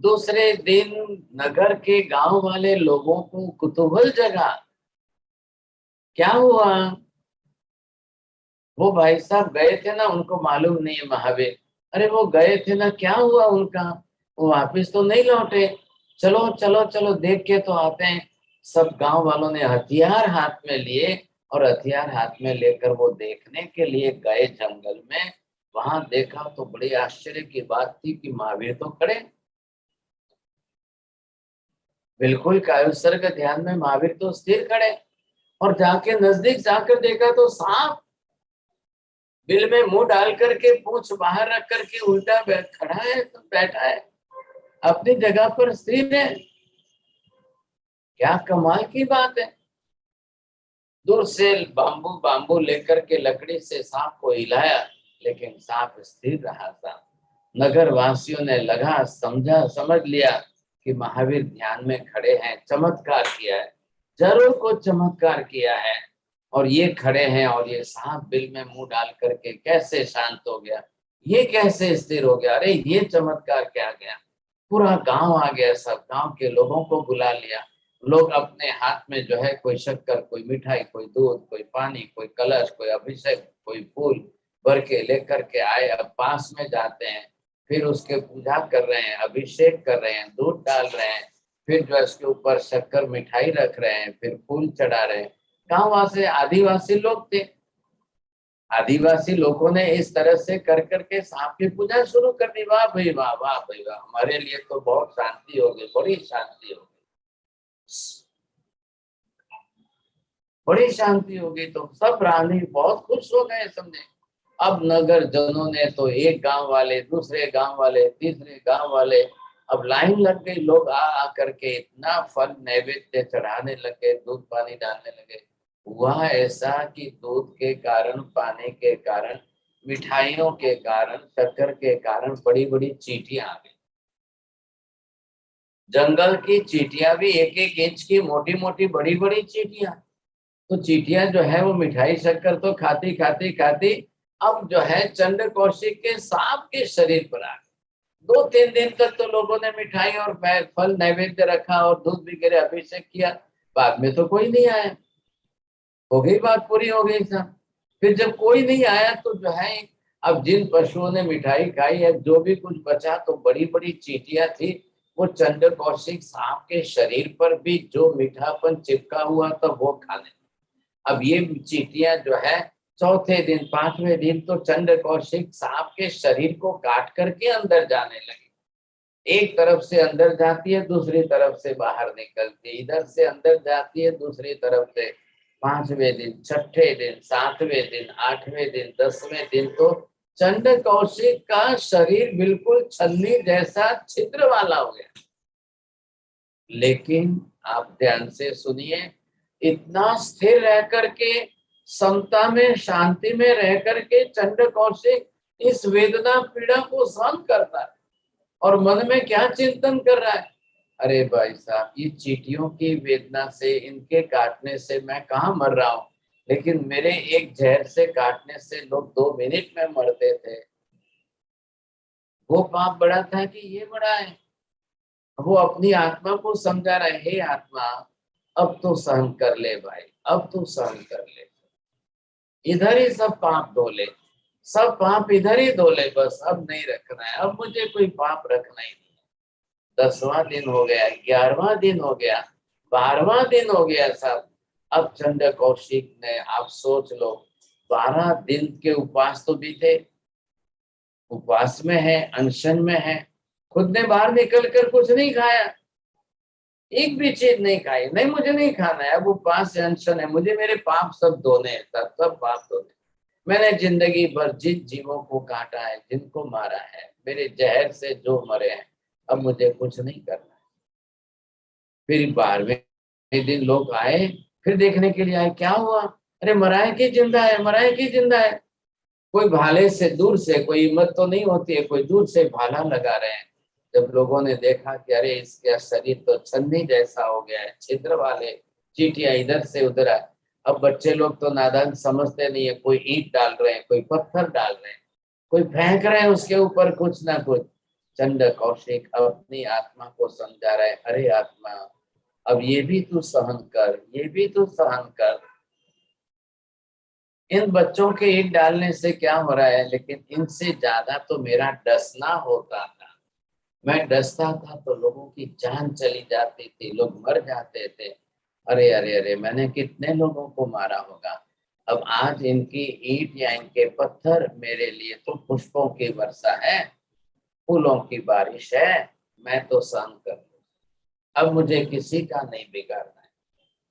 दूसरे दिन नगर के गांव वाले लोगों को कुतूहल जगा। क्या हुआ? वो भाई साहब गए थे ना, उनको मालूम नहीं है महावीर। अरे वो गए थे ना, क्या हुआ उनका? वो वापिस तो नहीं लौटे। चलो चलो चलो देख के तो आते हैं। सब गांव वालों ने हथियार हाथ में लिए और हथियार हाथ में लेकर वो देखने के लिए गए जंगल में। वहां देखा तो बड़ी आश्चर्य की बात थी कि महावीर तो खड़े, बिल्कुल कायोत्सर्ग ध्यान में महावीर तो स्थिर खड़े। और जाके नजदीक जाकर देखा तो सांप बिल में मुंह डाल करके पूंछ बाहर रख करके उल्टा खड़ा है, तो बैठा है, अपनी जगह पर स्थिर है। क्या कमाल की बात है। दूर से बांबू बांबू लेकर के लकड़ी से सांप को हिलाया, लेकिन सांप स्थिर रहा था। नगर वासियों ने लगा समझा समझ लिया कि महावीर ध्यान में खड़े हैं, चमत्कार किया है, जरूर कुछ चमत्कार किया है। और ये खड़े हैं और ये सांप बिल में मुंह डाल करके कैसे शांत हो गया, ये कैसे स्थिर हो गया, अरे ये चमत्कार क्या गया। पूरा गांव आ गया, सब गांव के लोगों को बुला लिया। लोग अपने हाथ में जो है कोई शक्कर, कोई मिठाई, कोई दूध, कोई पानी, कोई कलश, कोई अभिषेक, कोई फूल भर के लेकर के आए। अब पास में जाते हैं, फिर उसके पूजा कर रहे हैं, अभिषेक कर रहे हैं, दूध डाल रहे हैं, फिर जो है उसके ऊपर शक्कर मिठाई रख रहे हैं, फिर फूल चढ़ा रहे हैं। गाँव वासी आदिवासी लोग थे। आदिवासी लोगों ने इस तरह से कर करके सांप की पूजा शुरू कर दी। वाह भाई वाह, वाह भाई वाह, हमारे लिए तो बहुत शांति हो गई, बड़ी शांति हो गई, बड़ी शांति हो गई। तो सब रानी बहुत खुश हो गए, समझे। अब नगर जनों ने तो एक गांव वाले, दूसरे गांव वाले, तीसरे गांव वाले, अब लाइन लग गई। लोग आ करके इतना फल नैवेद्य चढ़ाने लगे, दूध पानी डालने लगे। हुआ ऐसा कि दूध के कारण, पानी के कारण, मिठाइयों के कारण, शक्कर के कारण बड़ी बड़ी चींटियां आ गई। जंगल की चींटियां भी 1-1 इंच की मोटी मोटी बड़ी बड़ी चींटियां। तो चींटियां जो है वो मिठाई शक्कर तो खाती खाती खाती अब जो है चंड कौशिक के सांप के शरीर पर आ गई। 2-3 दिन तक तो लोगों ने मिठाई और फल नैवेद्य रखा और दूध वगैरह अभिषेक किया। बाद में तो कोई नहीं आया, हो गई बात, पूरी हो गई सब। फिर जब कोई नहीं आया तो जो है अब जिन पशुओं ने मिठाई खाई है, जो भी कुछ बचा तो बड़ी बड़ी चींटियां थी, वो चंद्र कौशिक सांप के शरीर पर भी जो मीठापन चिपका हुआ था वो खाने। अब ये चींटियां जो है चौथे दिन पांचवें दिन तो चंद्र कौशिक सांप के शरीर को काट करके अंदर जाने लगी। एक तरफ से अंदर जाती है, दूसरी तरफ से बाहर निकलती है, इधर से अंदर जाती है, दूसरी तरफ से। पांचवें दिन, छठे दिन, सातवें दिन, आठवें दिन, 10वें दिन तो चंद्र कौशिक का शरीर बिल्कुल छन्नी जैसा छिद्र वाला हो गया। लेकिन आप ध्यान से सुनिए, इतना स्थिर रह करके, समता में, शांति में रह करके चंद्र कौशिक इस वेदना पीड़ा को सहन करता है और मन में क्या चिंतन कर रहा है, अरे भाई साहब, ये चींटियों की वेदना से, इनके काटने से मैं कहाँ मर रहा हूँ, लेकिन मेरे एक जहर से काटने से लोग 2 मिनट में मरते थे। वो पाप बड़ा था कि ये बड़ा है? वो अपनी आत्मा को समझा रहे, हे आत्मा, अब तो सहन कर ले भाई, अब तो सहन कर ले, इधर ही सब पाप धो ले, सब पाप इधर ही धो ले, बस अब नहीं रखना है, अब मुझे कोई पाप रखना ही नहीं। 10वां दिन हो गया, 11वां दिन हो गया, 12वां दिन हो गया साहब। अब चंद्र कौशिक ने, आप सोच लो, 12 दिन के उपवास तो बीते, उपवास में है, अनशन में है, खुद ने बाहर निकल कर कुछ नहीं खाया, एक भी चीज नहीं खाई, नहीं मुझे नहीं खाना है, अब उपवास से अनशन है, मुझे मेरे पाप सब धोने हैं, सब पाप धोने। मैंने जिंदगी भर जिन जीवों को काटा है, जिनको मारा है, मेरे जहर से जो मरे हैं, अब मुझे कुछ नहीं करना है। फिर 12वें दिन लोग आए, फिर देखने के लिए आए, क्या हुआ, अरे मरा है कि जिंदा है, मरा है कि जिंदा है। कोई भाले से दूर से, कोई हिम्मत तो नहीं होती है, कोई दूर से भाला लगा रहे हैं। जब लोगों ने देखा कि अरे इसका शरीर तो छन्नी जैसा हो गया है, छिद्र वाले चींटियां इधर से उधर आए। अब बच्चे लोग तो नादान समझते नहीं है, कोई ईंट डाल रहे हैं, कोई पत्थर डाल रहे हैं, कोई फेंक रहे हैं उसके ऊपर कुछ ना कुछ। चंद्र कौशिक अपनी आत्मा को समझा रहे, अरे आत्मा, अब ये भी तू सहन कर, ये भी तू सहन कर। इन बच्चों के ईंट डालने से क्या हो रहा है, लेकिन इनसे ज्यादा तो मेरा डसना होता था। मैं डसता था तो लोगों की जान चली जाती थी, लोग मर जाते थे। अरे अरे अरे, मैंने कितने लोगों को मारा होगा। अब आज इनकी ईंट या इनके पत्थर मेरे लिए तो पुष्पों की वर्षा है, फूलों की बारिश है, मैं तो सहन कर लूं, अब मुझे किसी का नहीं बिगाड़ना है।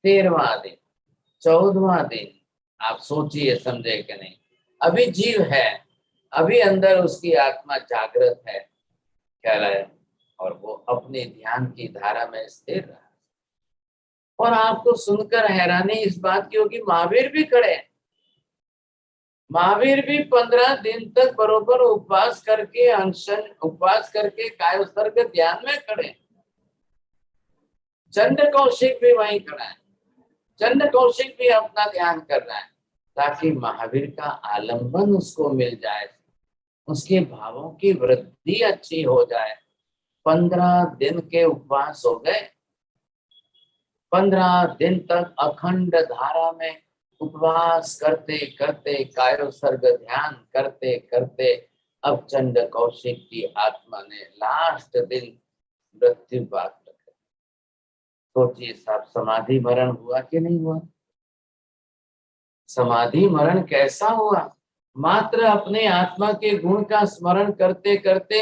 13वां दिन, 14वां दिन, आप सोचिए, समझे कि नहीं, अभी जीव है, अभी अंदर उसकी आत्मा जागृत है, कह रहा है, और वो अपने ध्यान की धारा में स्थिर रहा। और आपको सुनकर हैरानी इस बात की होगी, महावीर भी खड़े हैं, महावीर भी 15 दिन तक बरोबर उपवास करके, अनशन उपवास करके कायोत्सर्ग ध्यान में खड़े हैं। चंद्र कौशिक भी वहीं खड़ा है, चंद्र कौशिक भी अपना ध्यान कर रहा है, ताकि महावीर का आलंबन उसको मिल जाए, उसके भावों की वृद्धि अच्छी हो जाए। 15 दिन के उपवास हो गए, 15 दिन तक अखंड धारा में उपवास करते करते, कायोत्सर्ग ध्यान करते करते, अब चंद्र कौशिक की आत्मा ने लास्ट दिन मृत्यु बात रखी। सोचिए साहब, समाधि मरण हुआ कि नहीं हुआ? समाधि मरण कैसा हुआ? मात्र अपने आत्मा के गुण का स्मरण करते करते,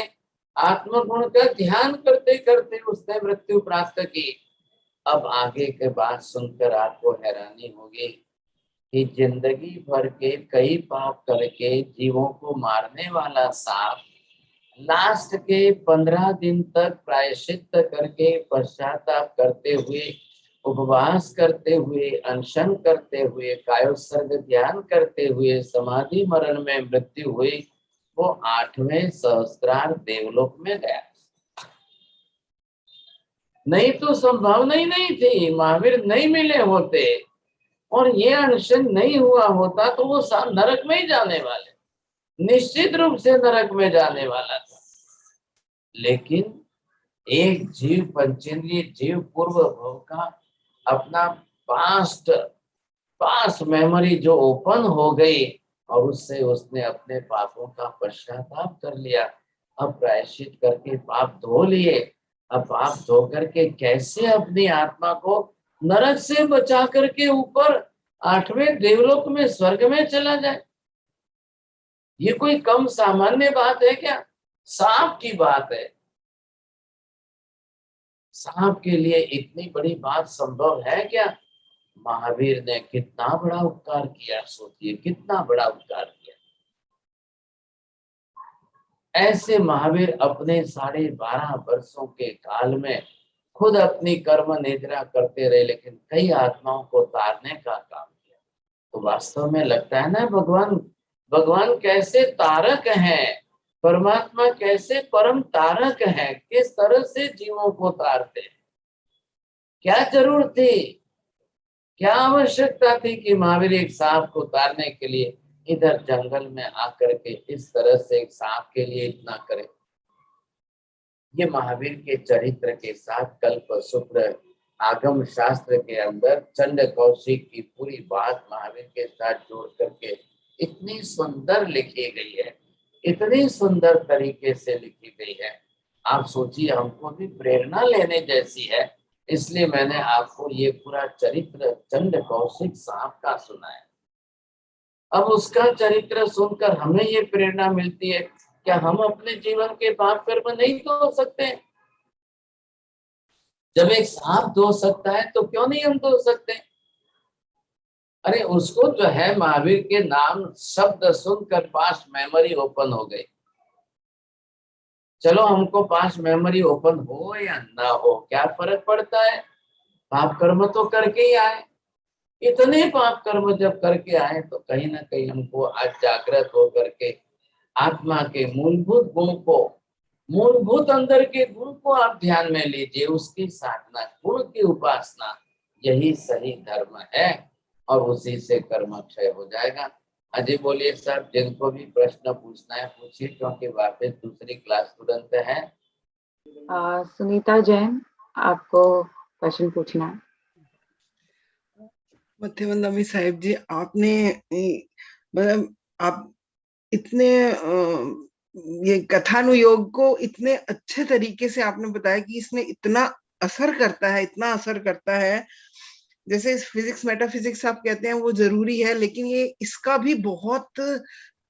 आत्मगुण का ध्यान करते करते उसने मृत्यु प्राप्त की। अब आगे के बात सुनकर आपको हैरानी होगी कि जिंदगी भर के कई पाप करके जीवों को मारने वाला सांप लास्ट के 15 दिन तक प्रायश्चित करके, पश्चाताप करते हुए, उपवास करते हुए, अनशन करते हुए, कायोत्सर्ग ध्यान करते हुए समाधि मरण में मृत्यु हुई, वो 8वें सहस्त्रार देवलोक में गया। नहीं तो संभावना ही नहीं थी, महावीर नहीं मिले होते और ये अनशन नहीं हुआ होता तो वो नरक में ही जाने वाले, निश्चित रूप से नरक में जाने वाला था। लेकिन एक जीव, पंचेंद्रिय जीव, पूर्व भव का अपना पास्ट मेमोरी जो ओपन हो गई, और उससे उसने अपने पापों का पश्चाताप कर लिया। अब प्रायश्चित करके पाप धो लिए। अब पाप धो करके कैसे अपनी आत्मा को नरक से बचा करके ऊपर 8वें देवलोक में, स्वर्ग में चला जाए। ये कोई कम सामान्य बात है क्या? सांप की बात है। सांप के लिए इतनी बड़ी बात संभव है क्या? महावीर ने कितना बड़ा उपकार किया, सोचिए कितना बड़ा उपकार किया। ऐसे महावीर अपने 12.5 वर्षों के काल में खुद अपनी कर्म निद्रा करते रहे, लेकिन कई आत्माओं को तारने का काम किया। तो वास्तव में लगता है ना, भगवान कैसे तारक हैं, परमात्मा कैसे परम तारक है, किस तरह से जीवों को तारते हैं। क्या जरूरत थी, क्या आवश्यकता थी कि महावीर एक सांप को तारने के लिए इधर जंगल में आकर के इस तरह से एक सांप के लिए इतना करे। ये महावीर के चरित्र के साथ कल्प शुक्र आगम शास्त्र के अंदर चंड कौशिक की पूरी बात महावीर के साथ जोड़ करके इतनी सुंदर लिखी गई है, इतनी सुंदर तरीके से लिखी गई है। आप सोचिए, हमको भी प्रेरणा लेने जैसी है। इसलिए मैंने आपको ये पूरा चरित्र चंड कौशिक सांप का सुनाया। अब उसका चरित्र सुनकर हमें ये प्रेरणा मिलती है, क्या हम अपने जीवन के पाप कर्म नहीं धो सकते? जब एक सांप धो सकता है तो क्यों नहीं हम धो सकते? अरे उसको जो है महावीर के नाम शब्द सुनकर पास्ट मेमोरी ओपन हो गई। चलो हमको पास्ट मेमोरी ओपन हो या ना हो, क्या फर्क पड़ता है? पाप कर्म तो करके ही आए। इतने पाप कर्म जब करके आए तो कहीं ना कहीं हमको आज जागृत होकर के आत्मा के मूलभूत गुण को, मूलभूत अंदर के गुण को आप ध्यान में लीजिए, उसकी साधना, गुण की उपासना, यही सही धर्म है और उसी से कर्म क्षय हो जाएगा। अजय बोलिए सर, जिनको भी प्रश्न पूछना है पूछिए, क्योंकि वापस दूसरी क्लास तुरंत है। सुनीता जैन, आपको क्वेश्चन पूछना है। मध्यवंदमी साहिब जी, आपने मतलब आप इतने ये कथानुयोग को इतने अच्छे तरीके से आपने बताया कि इसमें इतना असर करता है, इतना असर करता है। जैसे फिजिक्स मेटाफिजिक्स आप कहते हैं वो जरूरी है, लेकिन ये इसका भी बहुत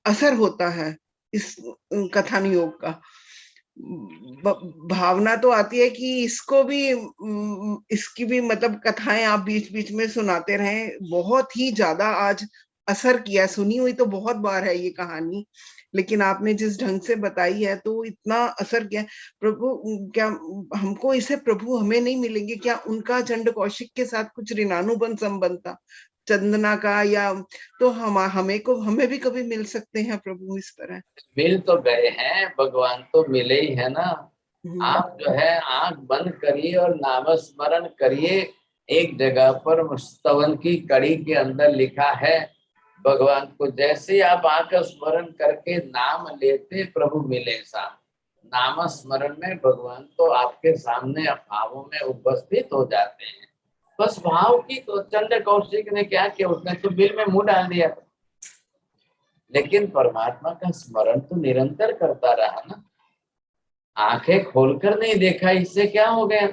असर होता है इस कथानुयोग का। भावना तो आती है कि इसको भी, इसकी भी मतलब कथाएं आप बीच बीच में सुनाते रहे। बहुत ही ज्यादा आज असर किया। सुनी हुई तो बहुत बार है ये कहानी, लेकिन आपने जिस ढंग से बताई है तो इतना असर किया। प्रभु, क्या हमको इसे प्रभु हमें नहीं मिलेंगे क्या? उनका चंड कौशिक के साथ कुछ ऋणानुबंध संबंध था चंदना का, या तो हमें भी कभी मिल सकते हैं प्रभु इस तरह? मिल तो गए हैं, भगवान तो मिले ही है ना। आप जो है आंख बंद करिए और नाम स्मरण करिए। एक जगह पर स्तवन की कड़ी के अंदर लिखा है, भगवान को जैसे आप आंख स्मरण करके नाम लेते प्रभु मिले साथ। नाम स्मरण में भगवान तो आपके सामने भावों में उपस्थित हो जाते हैं। बस भाव की तो चंड कौशिक ने क्या किया, उसने तो बिल में मुंह डाल दिया, लेकिन परमात्मा का स्मरण तो निरंतर करता रहा ना। आंखें खोलकर नहीं देखा, इससे क्या हो गया?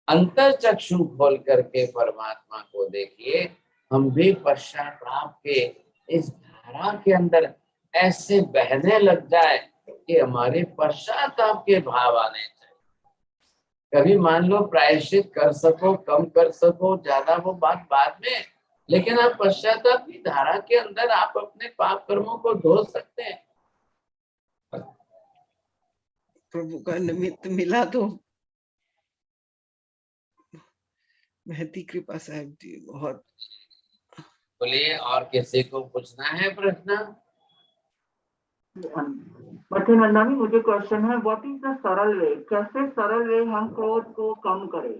अंतर चक्षु खोल करके परमात्मा को देखिए। हम भी पश्चाताप के इस धारा के अंदर ऐसे बहने लग जाए कि हमारे पश्चाताप के भाव आने चाहिए। कभी मान लो प्रायश्चित कर सको, कम कर सको, ज्यादा, वो बात बाद में, लेकिन आप पश्चाताप की धारा के अंदर आप अपने पाप कर्मों को धो सकते हैं। प्रभु का निमित्त मिला तो महती कृपा साहब जी, बहुत। बोलिए, और किसी को पूछना है प्रश्न? मध्यवंदमी, मुझे क्वेश्चन है, व्हाट इज द सरल वे? कैसे सरल वे हम क्रोध को कम करें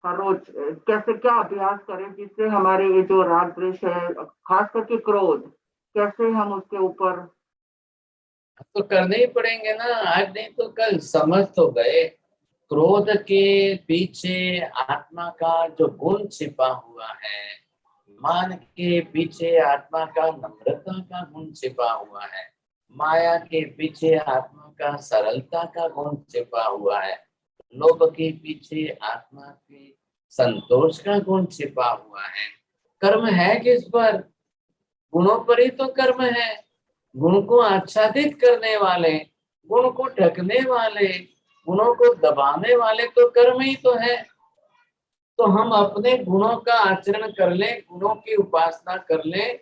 हर रोज? कैसे, क्या अभ्यास करें जिससे हमारे ये जो राग द्वेष है, खास करके क्रोध, कैसे हम उसके ऊपर? तो करने ही पड़ेंगे ना, आज नहीं तो कल। समझ तो गए क्रोध के पीछे आत्मा का जो गुण छिपा हुआ है, मान के पीछे आत्मा का नम्रता का गुण छिपा हुआ है, माया के पीछे आत्मा का सरलता का गुण छिपा हुआ है, लोभ के पीछे आत्मा के संतोष का गुण छिपा हुआ है। कर्म है किस पर? गुणों पर ही तो कर्म है। गुण को आच्छादित करने वाले, गुण को ढकने वाले, गुणों को दबाने वाले तो कर्म ही तो है। तो हम अपने गुणों का आचरण कर लें, गुणों की उपासना कर लें,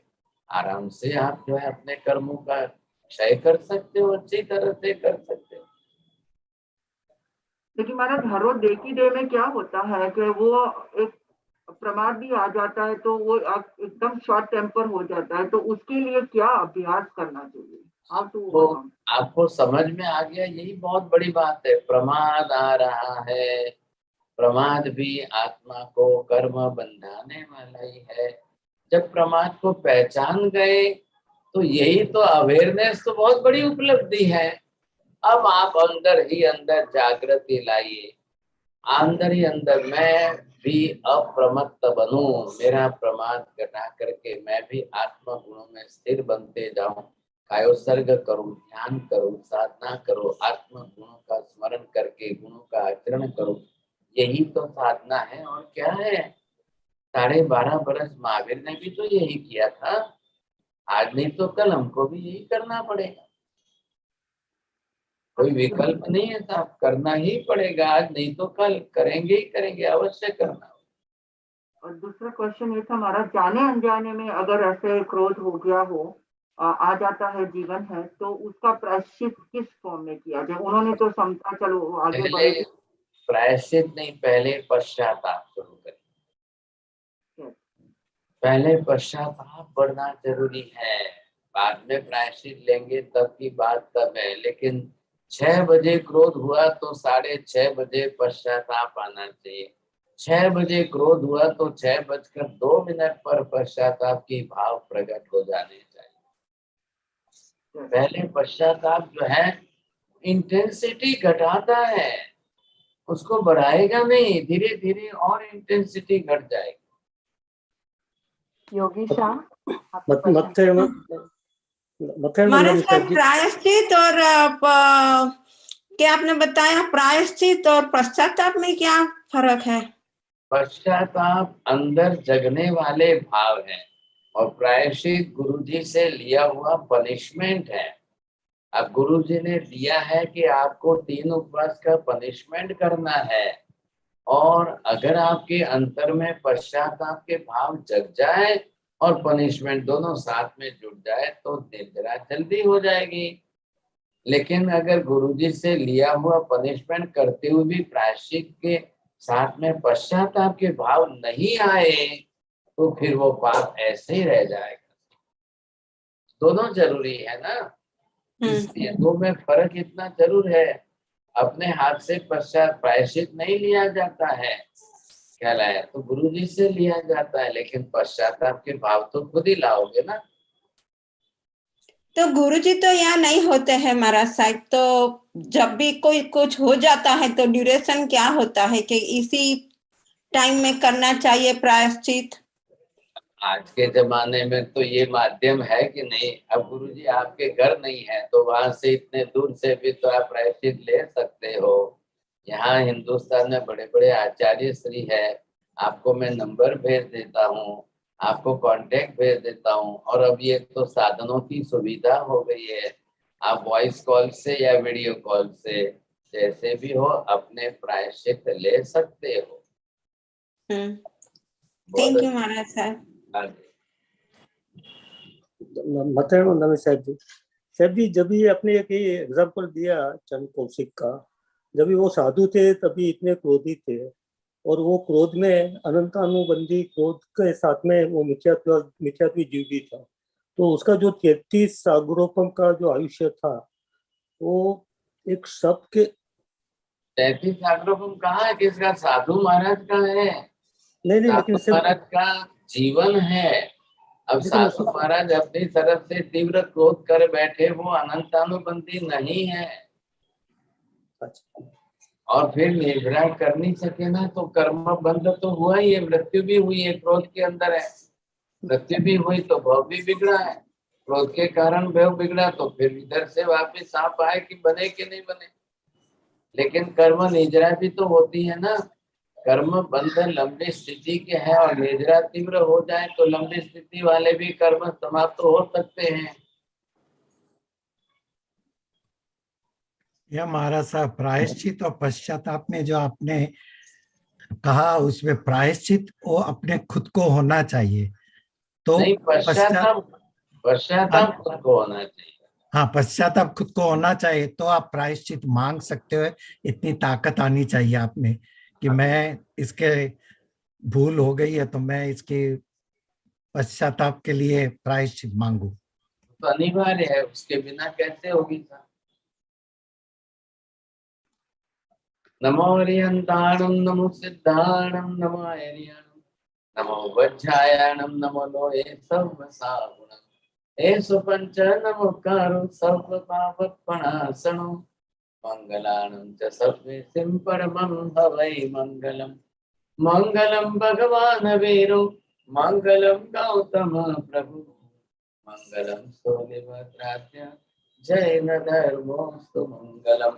आराम से आप जो है अपने कर्मों का क्षय कर सकते हो, अच्छी तरह से कर सकते हो। लेकिन महाराज हर रोज देखी डे में क्या होता है कि वो एक प्रमाद भी आ जाता है, तो वो एकदम शॉर्ट टेम्पर हो जाता है, तो उसके लिए क्या अभ्यास करना चाहिए? आप तो आपको समझ में आ गया, यही बहुत बड़ी बात है। प्रमाद आ रहा है, प्रमाद भी आत्मा को कर्म बंधाने वाला ही है। जब प्रमाद को पहचान गए तो यही तो अवेयरनेस तो बहुत बड़ी उपलब्धि है। अब आप अंदर ही अंदर जागृति लाइए, अंदर ही अंदर मैं भी अप्रमत्त बनूं, मेरा प्रमाद घटा करके मैं भी आत्मा गुणों में स्थिर बनते जाऊं, कायोत्सर्ग करूं, ध्यान करूं, साधना करूं, आत्मा गुणों का स्मरण करके गुणों का आचरण करूं। यही तो साधना है और क्या है। 12.5 बरस महावीर ने भी तो यही किया था। आज नहीं तो कल हमको भी यही करना पड़ेगा, कोई विकल्प नहीं है साहब, करना ही पड़ेगा। आज नहीं तो कल करेंगे ही करेंगे, अवश्य करना। और दूसरा क्वेश्चन ये था हमारा, जाने अनजाने में अगर ऐसे क्रोध हो गया हो, आ जाता है जीवन है, तो उसका प्रायश्चित किस फॉर्म में किया जाए? उन्होंने तो समझा, चलो आगे पहले बढ़े। प्रायश्चित नहीं, पहले पश्चाताप शुरू करें। पहले पश्चाताप बढ़ना जरूरी है, बाद में प्रायश्चित लेंगे तब की बात तब है। लेकिन 6 बजे क्रोध हुआ तो 6:30 बजे पश्चाताप आना चाहिए। 6 बजे क्रोध हुआ तो 6:02 पर पश्चाताप की भाव प्रकट हो जाने चाहिए। पहले पश्चाताप जो है इंटेंसिटी घटाता है, उसको बढ़ाएगा नहीं, धीरे धीरे और इंटेंसिटी घट जाएगी। योगी शाह, महाराज साहब, प्रायश्चित और क्या आपने बताया, प्रायश्चित और पश्चाताप में क्या फर्क है? पश्चाताप अंदर जगने वाले भाव है और प्रायश्चित गुरुजी से लिया हुआ पनिशमेंट है। अब गुरुजी ने दिया है कि आपको 3 उपवास का पनिशमेंट करना है, और अगर आपके अंतर में पश्चाताप के भाव जग जाए और पनिशमेंट दोनों साथ में जुड़ जाए तो निद्रा जल्दी हो जाएगी। लेकिन अगर गुरुजी से लिया हुआ पनिशमेंट करते हुए भी प्रायश्चित के साथ में पश्चाताप के भाव नहीं आए तो फिर वो पाप ऐसे ही रह जाएगा। दोनों जरूरी है ना, इसलिए दो में फर्क इतना जरूर है। अपने हाथ से पश्चात प्रायश्चित नहीं लिया जाता है, क्या लाया तो गुरुजी से लिया जाता है, लेकिन पश्चाताप के भाव तो खुद ही लाओगे ना। तो गुरुजी तो यहाँ नहीं होते हैं महाराज साहब, तो जब भी कोई कुछ हो जाता है तो ड्यूरेशन क्या होता है कि इसी टाइम में करना चाहिए प्रायश्चित? आज के जमाने में तो ये माध्यम है कि नहीं, अब गुरुजी आपके घर नहीं है तो वहां से इतने दूर से भी तो आप प्रायश्चित ले सकते हो। यहाँ हिंदुस्तान में बड़े बड़े आचार्य श्री है, आपको मैं नंबर भेज देता हूँ, आपको कांटेक्ट भेज देता हूँ। और अब ये तो साधनों की सुविधा हो गई है, आप वॉइस कॉल से या वीडियो कॉल से जैसे भी हो अपने प्रायश्चित ले सकते हो। थैंक यू महाराज साहब। साहब जी, जब ये अपने एक एग्जाम्पल दिया चंद कौशिक का, जब वो साधु थे तभी इतने क्रोधी थे, और वो क्रोध में अनंतानुबंधी क्रोध के साथ में वो मिथ्यात्वी जीव भी था। तो उसका जो 33 सागरोपम का जो आयुष्य था वो एक शब्द के 33 सागरोपम कहाँ है, किसका? साधु महाराज का है। नहीं, लेकिन महाराज का जीवन है। अब साधु महाराज अपनी तरफ से तीव्र क्रोध कर बैठे, वो अनंतानुबंधी नहीं है। और फिर निद्रा कर नहीं सके ना, तो कर्म बंध तो हुआ ही है, मृत्यु भी हुई है, क्रोध के अंदर है। मृत्यु भी हुई तो भव भी बिगड़ा है, क्रोध के कारण भव बिगड़ा, तो फिर इधर से वापस आप आए कि बने कि नहीं बने। लेकिन कर्म निजरा भी तो होती है ना, कर्म बंधन लंबी स्थिति के हैं और निजरा तीव्र हो जाए तो लंबी स्थिति वाले भी कर्म समाप्त हो सकते हैं। यह महाराज साहब, प्रायश्चित और पश्चाताप में जो आपने कहा, उसमें प्रायश्चित वो अपने खुद को होना चाहिए, तो नहीं, पश्चाताप खुद को होना चाहिए। हाँ, पश्चाताप खुद को होना चाहिए, तो आप प्रायश्चित मांग सकते हो। इतनी ताकत आनी चाहिए आप में कि मैं इसके भूल हो गई है तो मैं इसके पश्चाताप के लिए प्रायश्चित मांगू। तो अनिवार्य है, उसके बिना कैसे होगी साहब। नमो हरिहंताणं नमो सिद्धाणं नमो हरियाणं नमो वज्रायणं नमो लोहे सर्वसागुणं एषु पंच नमोकारो सर्वपापप्रणाशनो मंगलानं च सर्वेसिं परमं हवै मंगलम्। मंगलम भगवान वीरो मंगलम गौतम प्रभु मंगलम सोनिभद्रात्य जैन धर्मोस्तु मंगलम।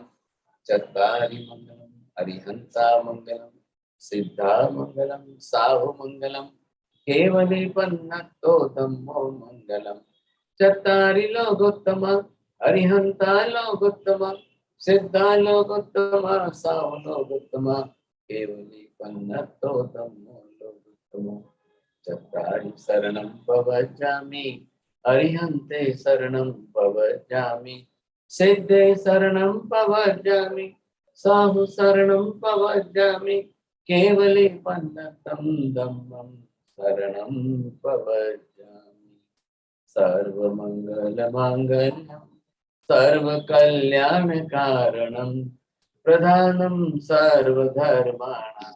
चत्वारि मंगलम अरिहंता मंगलम सिद्धा मंगलम साहु मंगलम केवली पन्नतो धम्मो मंगलम। चत्वारि लोकोत्तम अरिहंता लोकोत्तम सिद्धा लोकोत्तम साहु लोकोत्तम केवली पन्नतो धम्मो लोकोत्तमो। चत्वारि शरणं भवजामि अरिहन्ते शरणं भवजामि सिद्धे शरणं भवजामि साहु शरणं भवजामि केवले पन्नतं धम्मं शरणं भवजामि। सर्वमङ्गलमाङ्गल्यं सर्वकल्याणकारणं प्रधानं सर्वधर्माणां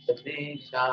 प्रतीक्षा